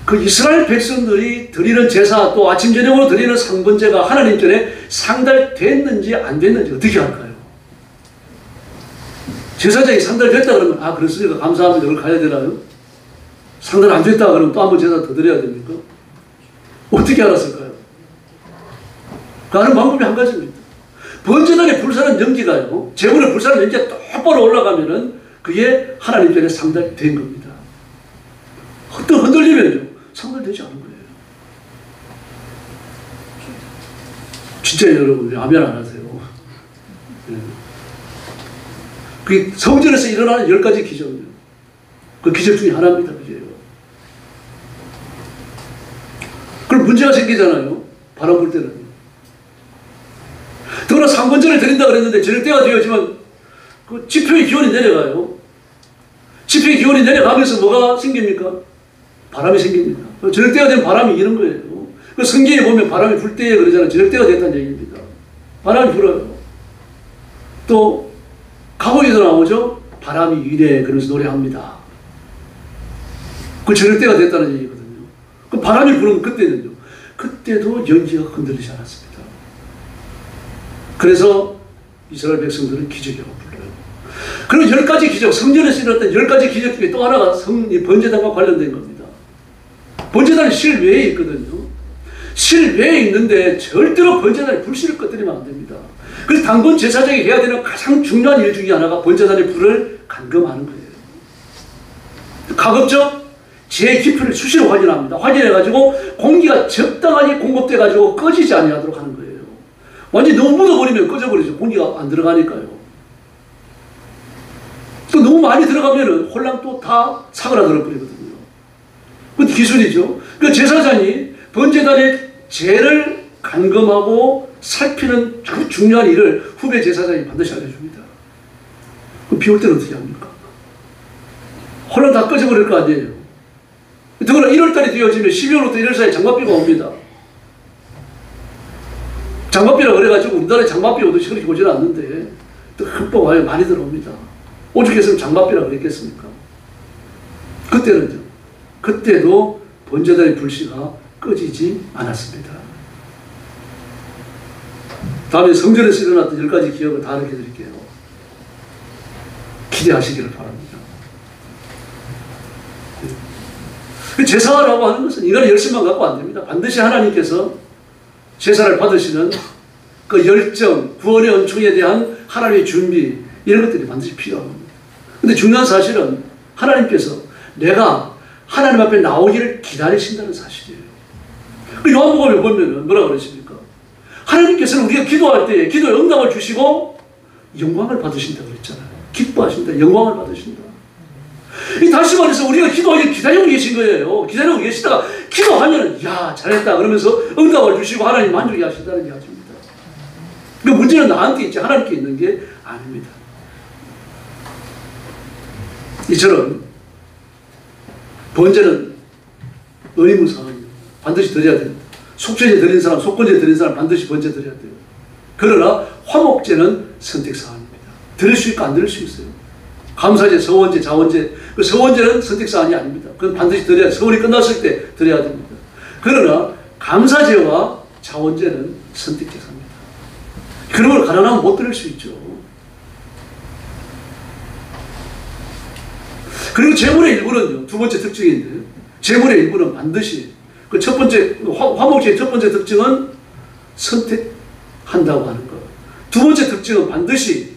그 이스라엘 백성들이 드리는 제사 또 아침 저녁으로 드리는 상번제가 하나님 전에 상달됐는지 안 됐는지 어떻게 할까요? 제사장이 상달됐다 그러면 아 그렇습니까? 감사합니다. 그걸 가야 되나요? 상달 안 됐다 그러면 또 한 번 제사 더 드려야 됩니까? 어떻게 알았을까요? 가는 방법이 한 가지입니다. 번제단에 불사는 연기가요. 제물에 불사는 연기가 똑바로 올라가면은 그게 하나님 전에 상달된 겁니다. 흔들리면요. 상달되지 않은 거예요. 진짜 여러분 왜 아멘 안 하세요? 그 성전에서 일어나는 10가지 기적이에요. 그 기적 중에 하나입니다. 그게요. 그럼 문제가 생기잖아요. 바람 불 때는. 더구나 상번제를 드린다 그랬는데 저녁 때가 되어지만 그 지표의 기온이 내려가요. 지표의 기온이 내려가면서 뭐가 생깁니까? 바람이 생깁니다. 저녁 때가 되면 바람이 이런 거예요. 그 성경에 보면 바람이 불 때에 그러잖아요. 저녁 때가 됐다는 얘기입니다. 바람이 불어요. 또 가곡에도 나오죠. 바람이 이래 그러면서 노래합니다. 그 저녁 때가 됐다는 얘기거든요. 그 바람이 부르면 그때는요. 그때도 연기가 흔들리지 않았습니다. 그래서 이스라엘 백성들은 기적이라고 불러요. 그리고 10가지 기적, 성전에서 일어났던 10가지 기적 중에 또 하나가 번제단과 관련된 겁니다. 번제단이 실외에 있거든요. 실외에 있는데 절대로 번제단의 불씨를 꺼뜨리면 안 됩니다. 그래서 단번 제사장이 해야 되는 가장 중요한 일 중에 하나가 번제단의 불을 감금하는 거예요. 가급적 제 깊이를 수시로 확인합니다. 확인해가지고 공기가 적당하게 공급돼가지고 꺼지지 아니하도록 하는 거예요. 완전히 너무 묻어버리면 꺼져버리죠. 공기가 안 들어가니까요. 또 너무 많이 들어가면은 홀랑 또 다 사그라들어버리거든요. 그것도 기술이죠. 그 제사장이 번제단의 죄를 감금하고 살피는 아주 중요한 일을 후배 제사장이 반드시 알려줍니다. 그럼 비 올 때는 어떻게 합니까? 홀랑 다 꺼져버릴 거 아니에요. 더구나 1월달이 되어지면 12월부터 1월 사이에 장맛비가 옵니다. 장맛비라 그래가지고 우리나라에 장맛비 오듯이 그렇게 오지는 않는데 또 흠뻑 와요. 많이 들어옵니다. 오죽했으면 장맛비라 그랬겠습니까? 그때는요. 그때도 번제단의 불씨가 꺼지지 않았습니다. 다음에 성전에서 일어났던 10가지 기억을 다 알려드릴게요. 기대하시기를 바랍니다. 제사라고 하는 것은 인간의 열심만 갖고 안 됩니다. 반드시 하나님께서 제사를 받으시는 그 열정, 구원의 은총에 대한 하나님의 준비, 이런 것들이 반드시 필요합니다. 근데 중요한 사실은 하나님께서 내가 하나님 앞에 나오기를 기다리신다는 사실이에요. 그 요한복음에 보면 뭐라 그러십니까? 하나님께서는 우리가 기도할 때 기도에 응답을 주시고 영광을 받으신다고 그랬잖아요. 기뻐하신다, 영광을 받으신다. 다시 말해서 우리가 기도하길 기다리고 계신 거예요. 기다리고 계시다가 기도하면 야 잘했다 그러면서 응답을 주시고 하나님 만족해 하신다는 이야기입니다. 그 문제는 나한테 있지 하나님께 있는 게 아닙니다. 이처럼 번제는 의무사항입니다. 반드시 드려야 됩니다. 속죄제 드린 사람, 속건제 드린 사람 반드시 번제 드려야 돼요. 그러나 화목제는 선택사항입니다. 드릴 수 있고 안 드릴 수 있어요. 감사제, 서원제, 자원제. 그 서원제는 선택사항이 아닙니다. 그건 반드시 드려야 돼요. 서원이 끝났을 때 드려야 됩니다. 그러나 감사제와 자원제는 선택제사입니다. 그런 걸 가난하면 못 드릴 수 있죠. 그리고 재물의 일부는요. 두 번째 특징인데 재물의 일부는 반드시 그 첫 번째 화목제의 첫 번째 특징은 선택한다고 하는 것. 두 번째 특징은 반드시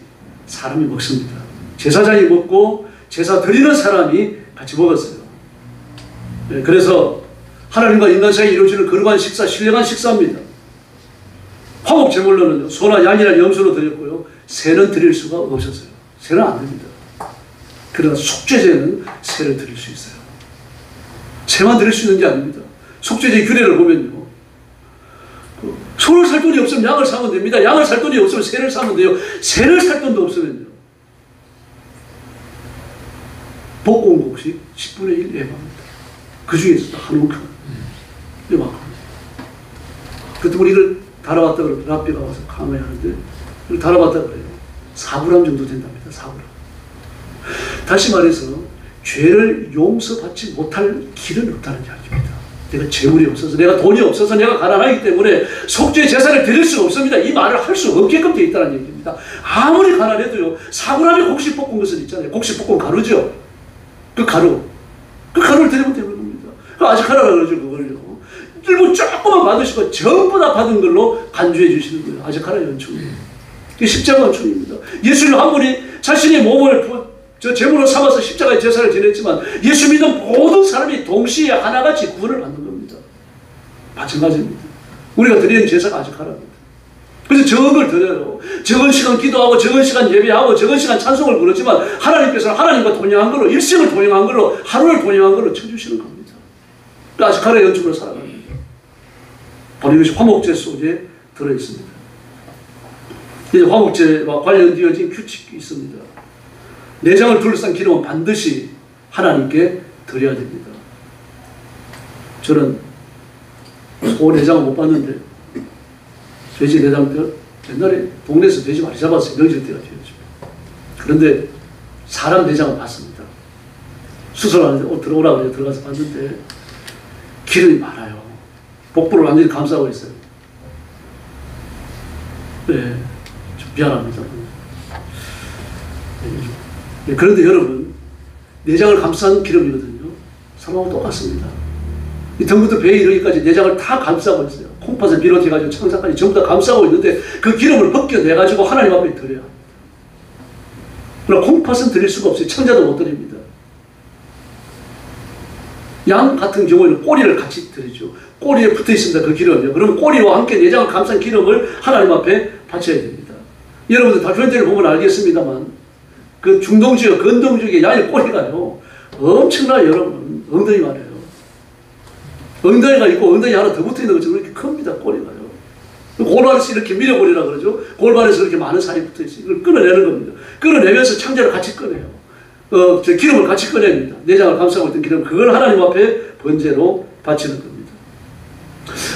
사람이 먹습니다. 제사장이 먹고 제사 드리는 사람이 같이 먹었어요. 네, 그래서 하나님과 인간 사이에 이루어지는 거룩한 식사, 신령한 식사입니다. 화목 제물로는 소나 양이나 염소로 드렸고요. 새는 드릴 수가 없었어요. 새는 안 됩니다. 그러나 속죄제는 새를 드릴 수 있어요. 새만 드릴 수 있는 게 아닙니다. 속죄제의 규례를 보면요. 소를 살 돈이 없으면 양을 사면 됩니다. 양을 살 돈이 없으면 새를 사면 돼요. 새를 살 돈도 없으면요. 복공곡식 10분의 1 예방합니다. 그 중에서 한 움큼 예방합니다. 그때 우리를 달아봤다 그러면 랍비가 와서 강의하는데 이걸 달아봤다 그래요. 4g 정도 된답니다. 4g. 다시 말해서 죄를 용서받지 못할 길은 없다는 이야기입니다. 내가 재물이 없어서, 내가 돈이 없어서, 내가 가난하기 때문에 속죄 제사를 드릴 수가 없습니다. 이 말을 할 수 없게끔 되어 있다는 얘기입니다. 아무리 가난해도요. 4g의 곡식 볶은 것은 있잖아요. 곡식 볶은 가루죠. 그 가루를 드리면 되는 겁니다. 그 아즈카라라고 그러죠. 그걸요. 일부 조금만 받으시고 전부 다 받은 걸로 간주해 주시는 거예요. 아즈카라 연충이에요. 이게 십자가 연충입니다. 예수님 한 분이 자신의 몸을 제물로 삼아서 십자가의 제사를 지냈지만 예수 믿는 모든 사람이 동시에 하나같이 구원을 받는 겁니다. 마찬가지입니다. 우리가 드리는 제사가 아즈카라입니다. 그래서 적은 걸 드려요. 적은 시간 기도하고 적은 시간 예배하고 적은 시간 찬송을 부르지만 하나님께서는 하나님과 동행한 걸로 일생을 동행한 걸로 하루를 동행한 걸로 쳐주시는 겁니다. 아즈카라의 연축으로 살아갑니다. 바로 이것이 화목제 속에 들어있습니다. 이제 화목제와 관련되어진 규칙이 있습니다. 내장을 둘러싼 기름은 반드시 하나님께 드려야 됩니다. 저는 소 내장을 못 봤는데 돼지 내장들 옛날에 동네에서 돼지 많이 잡았어요. 명절 때가 되었죠. 그런데 사람 내장을 봤습니다. 수술하는데 들어오라고 해서 들어가서 봤는데 기름이 많아요. 복부를 완전히 감싸고 있어요. 네, 좀 미안합니다. 네, 그런데 여러분, 내장을 감싼 기름이거든요. 사람하고 똑같습니다. 이 등부터 배에 이르기까지 내장을 다 감싸고 있어요. 콩팥을 비롯해가지고 창자까지 전부 다 감싸고 있는데 그 기름을 벗겨내가지고 하나님 앞에 드려야 합니다. 그러나 콩팥은 드릴 수가 없어요. 창자도 못 드립니다. 양 같은 경우에는 꼬리를 같이 드리죠. 꼬리에 붙어 있습니다. 그 기름이요. 그러면 꼬리와 함께 내장을 감싼 기름을 하나님 앞에 바쳐야 됩니다. 여러분들 다큐멘터리를 보면 알겠습니다만 그 중동 지역, 건동 지역의 양의 꼬리가요. 엄청나요, 여러분. 엉덩이 말이에요. 엉덩이가 있고 엉덩이 하나 더 붙어 있는 것처럼 그렇게 큽니다, 꼬리가요. 골반에서 이렇게 밀어버리라 그러죠. 골반에서 이렇게 많은 살이 붙어 있어요. 이걸 끊어내는 겁니다. 끊어내면서 창자를 같이 꺼내요. 저 기름을 같이 꺼냅니다. 내장을 감싸고 있던 기름, 그걸 하나님 앞에 번제로 바치는 겁니다.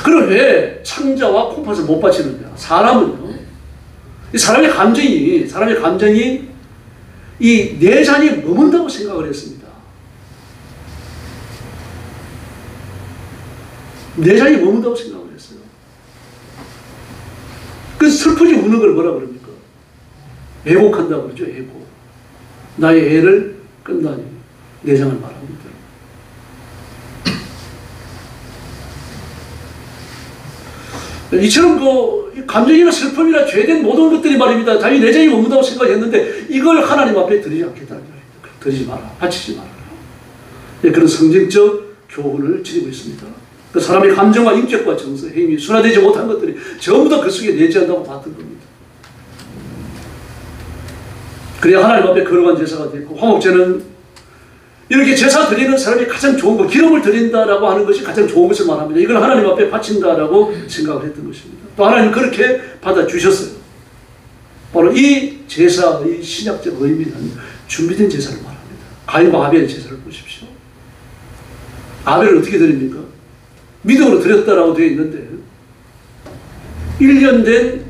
그럼 왜 창자와 콩팥을 못 바치느냐? 사람은요, 사람의 감정이 이 내장이 머문다고 생각을 했습니다. 내장이 머문다고 생각을 했어요. 그래서 슬프지 우는 걸 뭐라 그럽니까? 애곡한다고 그러죠, 애곡. 나의 애를 끈다니 내장을 말합니다. 이처럼 그 감정이나 슬픔이나 죄된 모든 것들이 말입니다. 자기 내장이 머문다고 생각했는데 이걸 하나님 앞에 드리지 않겠다는 거예요. 드리지 마라, 바치지 마라. 네, 그런 성경적 교훈을 지니고 있습니다. 그 사람의 감정과 인격과 정서, 행위, 순화되지 못한 것들이 전부 다 그 속에 내재한다고 봤던 겁니다. 그래야 하나님 앞에 거룩한 제사가 됐고, 화목제는 이렇게 제사 드리는 사람이 가장 좋은 것, 기름을 드린다라고 하는 것이 가장 좋은 것을 말합니다. 이걸 하나님 앞에 바친다라고 생각을 했던 것입니다. 또 하나님 그렇게 받아주셨어요. 바로 이 제사의 신약적 의미는 준비된 제사를 말합니다. 가인과 아벨의 제사를 보십시오. 아벨을 어떻게 드립니까? 믿음으로 드렸다라고 되어 있는데 1년 된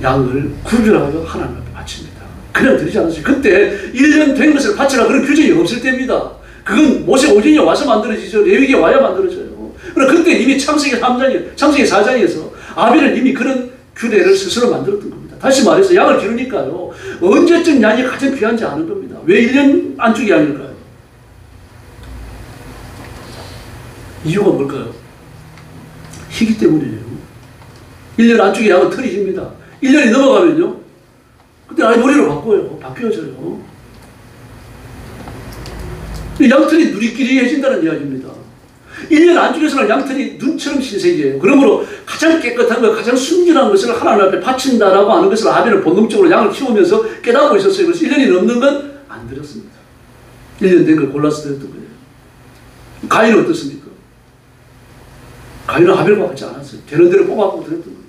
양을 구별하여 하나님 앞에 바칩니다. 그냥 드리지 않았어요. 그때 1년 된 것을 바치라 그런 규정이 없을 때입니다. 그건 모세 오전에 와서 만들어지죠. 레위기에 와야 만들어져요. 그러나 그때 이미 창세기 4장에서 아벨은 이미 그런 규례를 스스로 만들었던 겁니다. 다시 말해서 양을 기르니까요. 언제쯤 양이 가장 귀한지 아는 겁니다. 왜 1년 안쪽이 양일까요? 이유가 뭘까요? 희귀 때문이에요. 1년 안쪽에 양은 털이 깁니다. 1년이 넘어가면요. 그때 아예 머리로 바뀌어져요. 양털이 누리끼리해진다는 이야기입니다. 1년 안쪽에서는 양털이 눈처럼 신세계예요. 그러므로 가장 깨끗한 것, 가장 순결한 것을 하나님 앞에 바친다라고 하는 것을 아벨은 본능적으로 양을 키우면서 깨닫고 있었어요. 그래서 1년이 넘는 건 안 드렸습니다. 1년 된 걸 골라서 드렸던 거예요. 가인은 어떻습니까? 가인은 아벨과 같지 않았어요. 되는 대로 뽑아갖고 드렸던 거예요.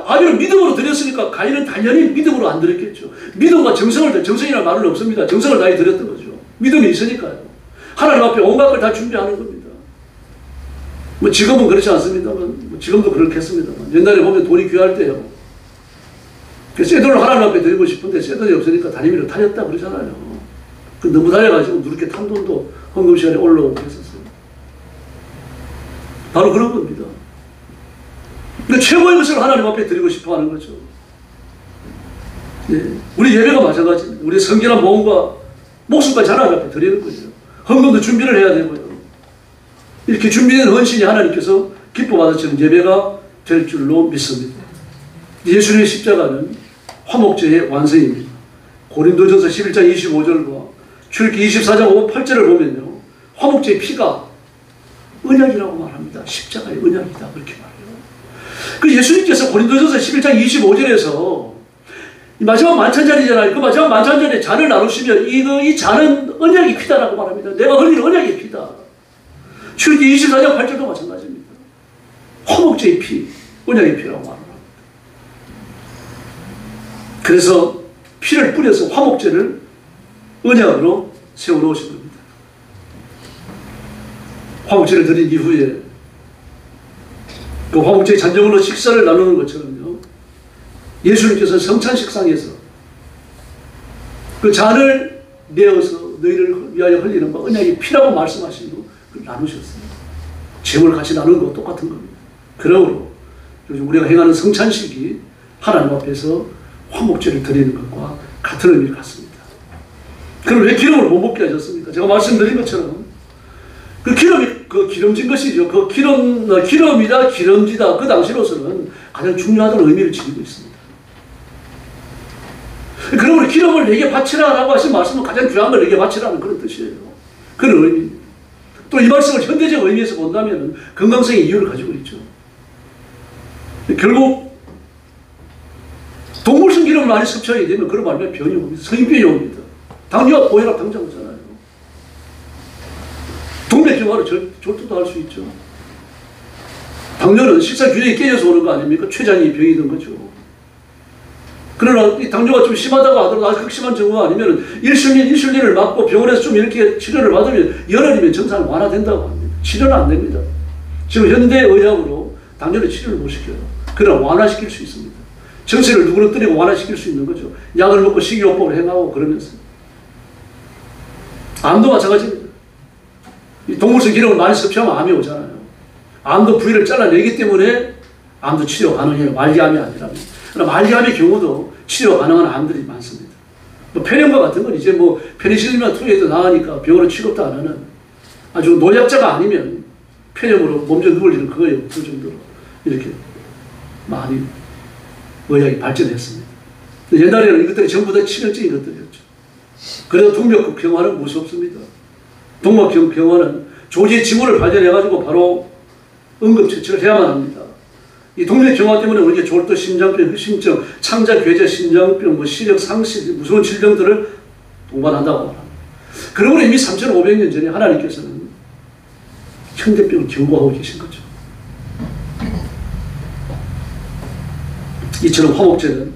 아벨은 믿음으로 드렸으니까 가인은 당연히 믿음으로 안 드렸겠죠. 믿음과 정성이라는 말은 없습니다. 정성을 다해 드렸던 거죠. 믿음이 있으니까요. 하나님 앞에 온갖 걸 다 준비하는 겁니다. 뭐 지금은 그렇지 않습니다만, 뭐 지금도 그렇겠습니다만, 옛날에 보면 돈이 귀할 때요. 새 돈을 하나님 앞에 드리고 싶은데 새 돈이 없으니까 다리미를 타렸다 그러잖아요. 그 너무 달려가지고 누렇게 탄 돈도 헌금 시간에 올라오고 했었어요. 바로 그런 겁니다. 근데 최고의 것을 하나님 앞에 드리고 싶어 하는 거죠. 네. 우리 예배가 마찬가지입니다. 우리 성결한 모험과 목숨까지 하나님 앞에 드리는 거죠. 헌금도 준비를 해야 되고요. 이렇게 준비된 헌신이 하나님께서 기뻐 받으시는 예배가 될 줄로 믿습니다. 예수님의 십자가는 화목제의 완성입니다. 고린도전서 11장 25절과 출애굽기 24장 5, 8절을 보면요. 화목제의 피가 언약이라고 말합니다. 십자가의 언약이다. 그렇게 말해요. 그 예수님께서 고린도전서 11장 25절에서 마지막 만찬자리잖아요. 그 마지막 만찬자리에 잔을 나누시면 이 잔은 언약의 피다라고 말합니다. 내가 흘린 언약의 피다. 출애굽기 24장 8절도 마찬가지입니다. 화목제의 피, 언약의 피라고 말합니다. 그래서 피를 뿌려서 화목제를 언약으로 세워놓으신 겁니다. 화목제를 드린 이후에 그 화목제의 잔정으로 식사를 나누는 것처럼요, 예수님께서 성찬식상에서 그 잔을 내어서 너희를 위하여 흘리는 바 언약의 피라고 말씀하시고 그걸 나누셨어요. 제물 같이 나누는 것 똑같은 겁니다. 그러므로 요즘 우리가 행하는 성찬식이 하나님 앞에서 화목제를 드리는 것과 같은 의미를 갖습니다. 그럼 왜 기름을 못 먹게 하셨습니까? 제가 말씀드린 것처럼 그 기름이 그 기름진 것이죠. 그 기름이다 기름지다 그 당시로서는 가장 중요하다는 의미를 지니고 있습니다. 그러므로 기름을 내게 바치라라고 하신 말씀은 가장 귀한 걸 내게 바치라는 그런 뜻이에요. 그런 의미입니다. 또 이 말씀을 현대적 의미에서 본다면 건강성의 이유를 가지고 있죠. 결국 동물성 기름을 많이 섭취하게 되면 그런 말면 병이 옵니다. 성인병이 옵니다. 당뇨와 고혈압 당장 오잖아요. 동맥경화로 절도도 할 수 있죠. 당뇨는 식사 균형이 깨져서 오는 거 아닙니까? 췌장이 병이 든 거죠. 그러나 이 당뇨가 좀 심하다고 하더라도 아주 극심한 정도가 아니면 인슐린을 맞고 병원에서 좀 이렇게 치료를 받으면 열흘이면 증상이 완화된다고 합니다. 치료는 안 됩니다. 지금 현대 의학으로 당뇨를 치료를 못 시켜요. 그러나 완화시킬 수 있습니다. 정세를 누그러뜨리고 완화시킬 수 있는 거죠. 약을 먹고 식이요법을 행하고 그러면서. 암도 마찬가지입니다. 이 동물성 기름을 많이 섭취하면 암이 오잖아요. 암도 부위를 잘라내기 때문에 암도 치료 가능해요. 말기암이 아니라면. 그러나 말기암의 경우도 치료 가능한 암들이 많습니다. 뭐 폐렴과 같은 건 이제 뭐 페니실린이나 투여해도 나으니까 병원은 취급도 안 하는 아주 노약자가 아니면 폐렴으로 몸져 누울 일은 그거예요. 그 정도로 이렇게 많이 의학이 발전했습니다. 옛날에는 이것들이 전부 다 치명적인 것들이었죠. 그래서 동맥 경화는 무섭습니다. 동맥 경화는 조지의 징후를 발견해가지고 바로 응급처치를 해야만 합니다. 이 동맥 경화 때문에 우리가 졸도, 심장병, 협심증, 창자, 괴제, 신장병, 시력 상실, 무서운 질병들을 동반한다고 합니다. 그러므로 이미 3,500년 전에 하나님께서는 현대병을 경고하고 계신 거죠. 이처럼 화목제는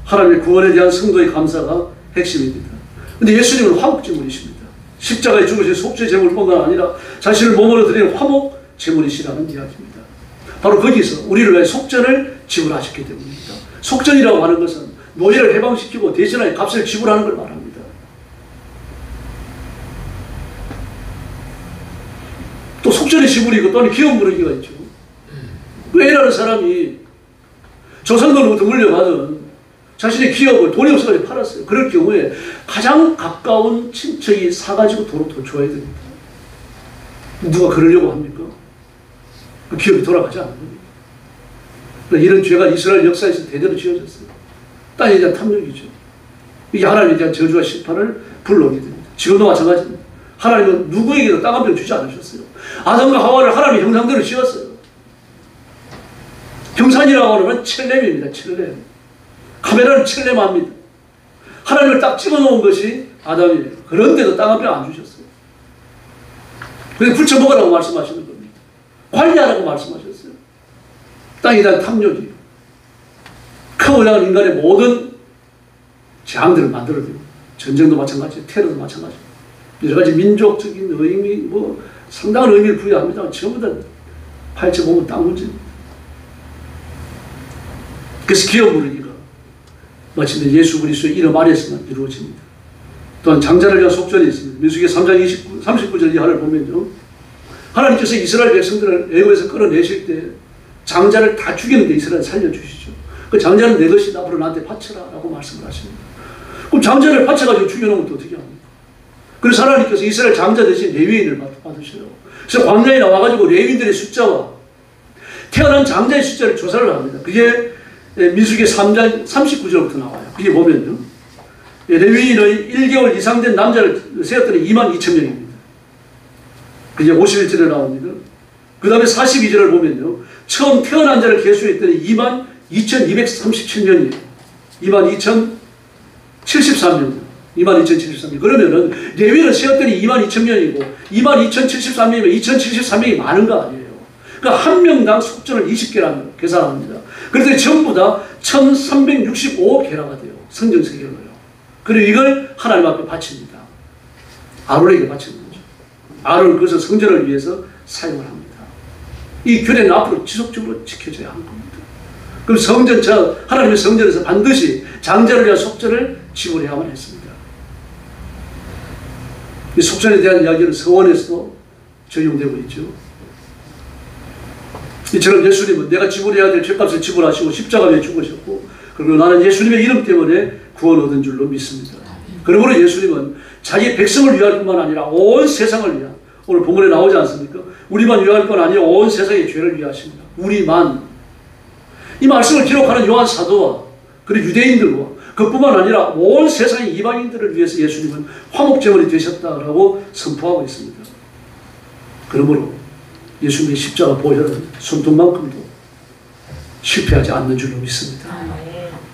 하나님의 구원에 대한 성도의 감사가 핵심입니다. 그런데 예수님은 화목제물이십니다. 십자가에 죽으신 속죄 제물뿐만 아니라 자신을 몸으로 드리는 화목 제물이시라는 이야기입니다. 바로 거기서 우리를 위해 속전을 지불하셨기 때문입니다. 속전이라고 하는 것은 노예를 해방시키고 대신하여 값을 지불하는 걸 말합니다. 또 속전의 지불이고 또는 기업 부르기가 있죠. 그 A라는 사람이 조선으로부터 물려받은 자신의 기업을 돈이 없어서 팔았어요. 그럴 경우에 가장 가까운 친척이 사가지고 도로 도쳐야 됩니다. 누가 그러려고 합니까? 그 기업이 돌아가지 않는 겁니다. 이런 죄가 이스라엘 역사에서 대대로 지어졌어요. 땅에 대한 탐욕이죠. 이게 하나님에 대한 저주와 심판을 불러오게 됩니다. 지금도 마찬가지입니다. 하나님은 누구에게도 땅 한 평 주지 않으셨어요. 아담과 하와를 하나님의 형상대로 지었어요. 형산이라고 하면 첼렘입니다. 첼렘. 카메라는 첼렘합니다. 하나님을 딱 찍어놓은 것이 아담이에요. 그런데도 땅 한 평 안 주셨어요. 그래서 불쳐먹으라고 말씀하시는 겁니다. 관리하라고 말씀하셨어요. 땅에 대한 탐욕이에요. 크고 작은 인간의 모든 재앙들을 만들어내고 전쟁도 마찬가지예요. 테러도 마찬가지예요. 여러 가지 민족적인 의미, 뭐 상당한 의미를 부여합니다. 전부 다 파헤쳐 보면 땅 문제입니다. 그래서 기업 부르기가 마침내 예수 그리스도의 이름 아래에서만 이루어집니다. 또한 장자를 위한 속전이 있습니다. 민수기 3장 39절 이하를 보면요. 하나님께서 이스라엘 백성들을 애굽에서 끌어내실 때 장자를 다 죽이는데 이스라엘 살려주시죠. 그 장자는 내 것이 앞으로 나한테 바쳐라 라고 말씀을 하십니다. 그럼 장자를 바쳐가지고 죽여놓으면 또 어떻게 합니까? 그래서 하나님께서 이스라엘 장자 대신 레위인을 받으셔요. 그래서 광야에 나와가지고 레위인들의 숫자와 태어난 장자의 숫자를 조사를 합니다. 그게 민수기 3장 39절부터 나와요. 그게 보면요. 레위인의 1개월 이상 된 남자를 세었더니 22,000명입니다. 그게 51절에 나옵니다. 그 다음에 42절을 보면요. 처음 태어난 자를 계수했더니 22,237명이에요. 22,073명. 22,073명. 그러면은 레위인을 세었더니 22,000명이고 22,073명이면 2,073명이 많은 거 아니에요. 그러니까 한 명당 속전을 20개라는 계산합니다. 그랬더니 전부 다 1,365개라가 돼요. 성전세계로요. 그리고 이걸 하나님 앞에 바칩니다. 아론에게 바치는 거죠. 아론은 그것을 성전을 위해서 사용을 합니다. 이 규례는 앞으로 지속적으로 지켜져야 하는 겁니다. 그럼 성전, 하나님의 성전에서 반드시 장자를 위한 속전을 지불해야만 했습니다. 이 속전에 대한 이야기는 서원에서도 적용되고 있죠. 이처럼 예수님은 내가 지불해야 될 죄값을 지불하시고 십자가에 죽으셨고, 그리고 나는 예수님의 이름 때문에 구원 얻은 줄로 믿습니다. 그러므로 예수님은 자기 백성을 위할 뿐만 아니라 온 세상을 위한, 오늘 본문에 나오지 않습니까? 우리만 위할 건 아니라 온 세상의 죄를 위하십니다. 우리만. 이 말씀을 기록하는 요한 사도와 그리고 유대인들과 그뿐만 아니라 온 세상의 이방인들을 위해서 예수님은 화목제물이 되셨다라고 선포하고 있습니다. 그러므로 예수님의 십자가 보혈은 손톱만큼도 실패하지 않는 줄로 믿습니다.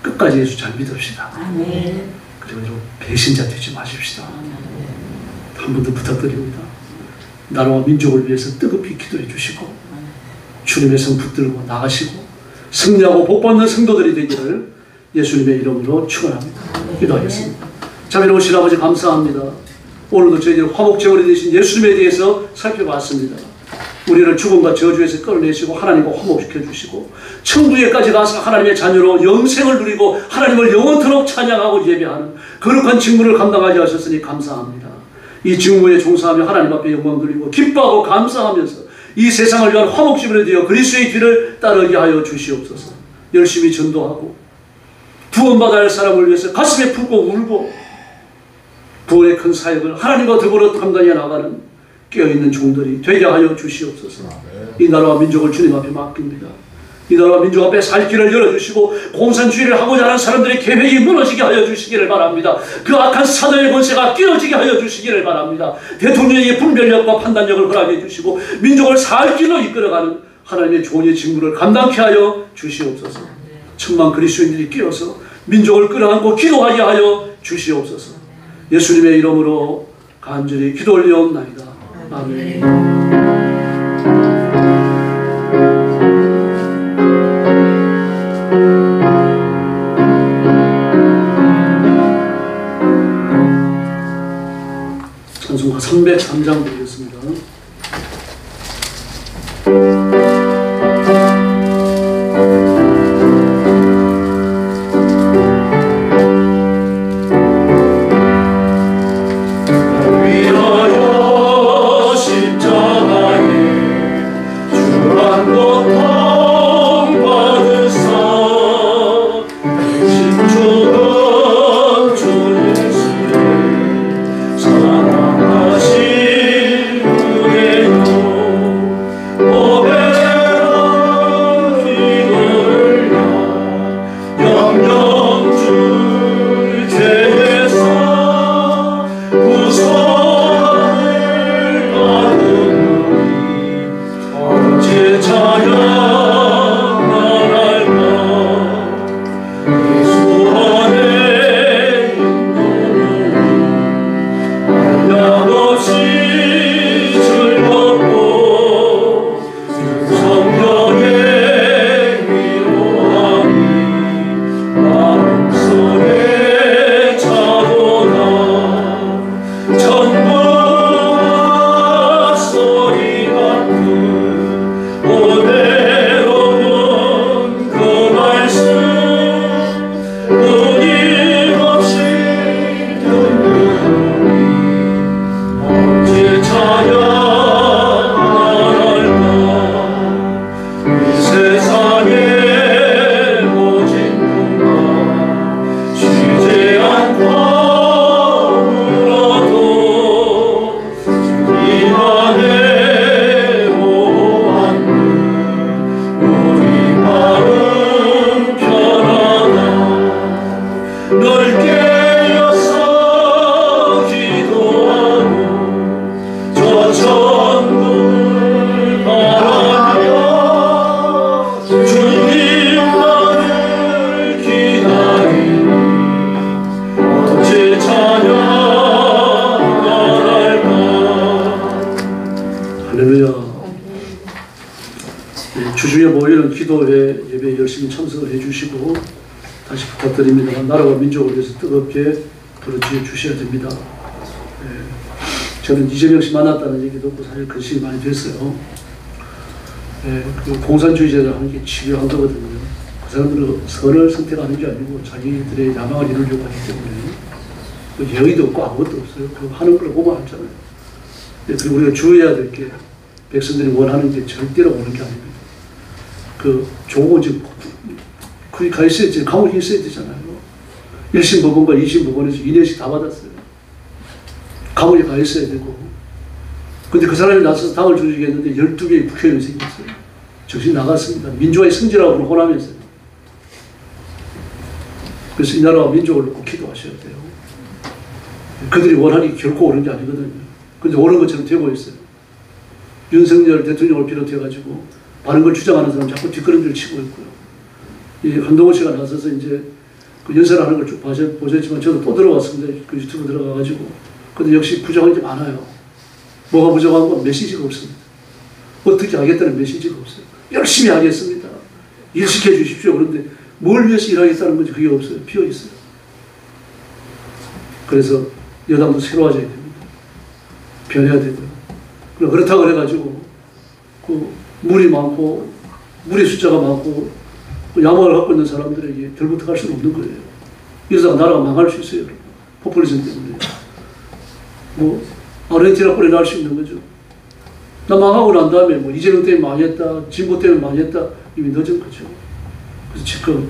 끝까지 예수 잘 믿읍시다. 그리고 좀 배신자 되지 마십시다. 한 번 더 부탁드립니다. 나라와 민족을 위해서 뜨겁게 기도해 주시고 주님의 성 붙들고 나가시고 승리하고 복받는 성도들이 되기를 예수님의 이름으로 축원합니다. 기도하겠습니다. 자비로운 오신 아버지 감사합니다. 오늘도 저희들 화목제물이 되신 예수님에 대해서 살펴봤습니다. 우리를 죽음과 저주에서 끌어내시고 하나님과 화목시켜 주시고 천국에까지 가서 하나님의 자녀로 영생을 누리고 하나님을 영원토록 찬양하고 예배하는 거룩한 직무를 감당하게 하셨으니 감사합니다. 이 직무에 종사하며 하나님 앞에 영광 드리고 기뻐하고 감사하면서 이 세상을 위한 화목제물이 되어 그리스도의 길을 따르게 하여 주시옵소서. 열심히 전도하고 구원받아야 할 사람을 위해서 가슴에 품고 울고 구원의 큰 사역을 하나님과 더불어 감당해 나가는 깨어있는 종들이 되게 하여 주시옵소서. 이 나라와 민족을 주님 앞에 맡깁니다. 이 나라와 민족 앞에 살 길을 열어주시고 공산주의를 하고자 하는 사람들의 계획이 무너지게 하여 주시기를 바랍니다. 그 악한 사단의 권세가 깨어지게 하여 주시기를 바랍니다. 대통령의 분별력과 판단력을 허락해 주시고 민족을 살 길로 이끌어가는 하나님의 종의 직무를 감당케 하여 주시옵소서. 천만 그리스도인들이 깨어서 민족을 끌어안고 기도하게 하여 주시옵소서. 예수님의 이름으로 간절히 기도 올려옵나이다. 아멘. 찬송가 303장 드리겠습니다. 주중에 모이는 기도회 예배에 열심히 참석을 해주시고 다시 부탁드립니다. 나라와 민족을 위해서 뜨겁게 부르짖어 주셔야 됩니다. 저는 이재명 씨 만났다는 얘기 듣고 사실 근심이 많이 됐어요. 그 공산주의자들 하는 게 치료한 거거든요. 그 사람들은 선을 선택하는 게 아니고 자기들의 야망을 이루려고 하기 때문에 뭐 예의도 없고 아무것도 없어요. 그 하는 걸 보면 알잖아요. 그리고 우리가 주의해야 될 게 백성들이 원하는 게 절대로 오는 게 아닙니다. 그 조국은 지금 거기 가 있어야지, 감옥에 있어야 되잖아요. 1심 법원과 2심 법원에서 2년씩 다 받았어요. 감옥에 가 있어야 되고. 근데 그 사람이 나서서 당을 조직했는데 12개의 국회의원이 생겼어요. 정신 나갔습니다. 민주화의 승리라고는 호남에서요. 그래서 이 나라와 민족을 놓고 기도하셔야 돼요. 그들이 원하는 게 결코 옳은 게 아니거든요. 근데 옳은 것처럼 되고 있어요. 윤석열 대통령을 비롯해가지고 바른 걸 주장하는 사람 자꾸 뒷걸음질 치고 있고요. 이 한동훈 씨가 나서서 이제 그 연설하는 걸 쭉 보셨지만 저도 또 들어갔습니다. 그 유튜브 들어가가지고. 근데 역시 부족한 게 많아요. 뭐가 부족한 건 메시지가 없습니다. 어떻게 하겠다는 메시지가 없어요. 열심히 하겠습니다. 일 시켜주십시오. 그런데 뭘 위해서 일하겠다는 건지 그게 없어요. 비어 있어요. 그래서 여당도 새로워져야 됩니다. 변해야 되고요. 그렇다고 그래가지고 그 물이 많고 물의 숫자가 많고 그 야망을 갖고 있는 사람들에게 들부터 갈 수는 없는 거예요. 이러다가 나라가 망할 수 있어요. 포퓰리즘 때문에. 뭐 아르헨티나 꼴에 날 수 있는 거죠. 나 망하고 난 다음에 뭐 이재명 때문에 망했다, 진보 때문에 망했다, 이미 늦은 거죠. 그래서 지금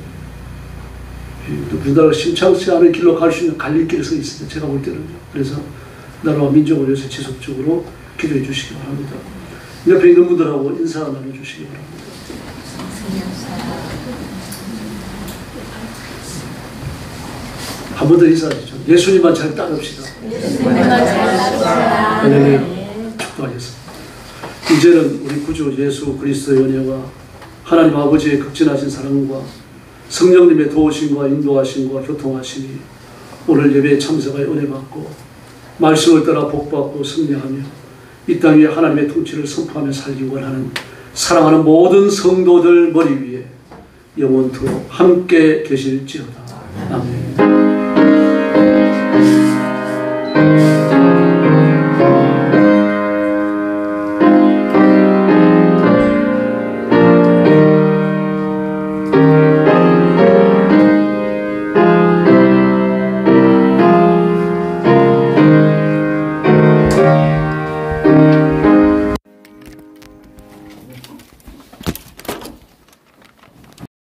우리나라가 심상치 않은 길로 갈 수 있는 갈림길에 서 있습니다. 제가 볼 때는요. 그래서 나라와 민족을 위해서 지속적으로 기도해 주시기 바랍니다. 옆에 있는 분들하고 인사 나눠주시기 바랍니다. 한 번 더 인사하시죠. 예수님만 잘 따릅시다. 할렐루야. 축도하겠습니다. 이제는 우리 구주 예수 그리스도의 은혜와 하나님 아버지의 극진하신 사랑과 성령님의 도우심과 인도하심과 교통하심이 오늘 예배에 참석하여 은혜 받고 말씀을 따라 복받고 승리하며 이 땅 위에 하나님의 통치를 선포하며 살기 원하는 사랑하는 모든 성도들 머리 위에 영원토록 함께 계실지어다. 아멘.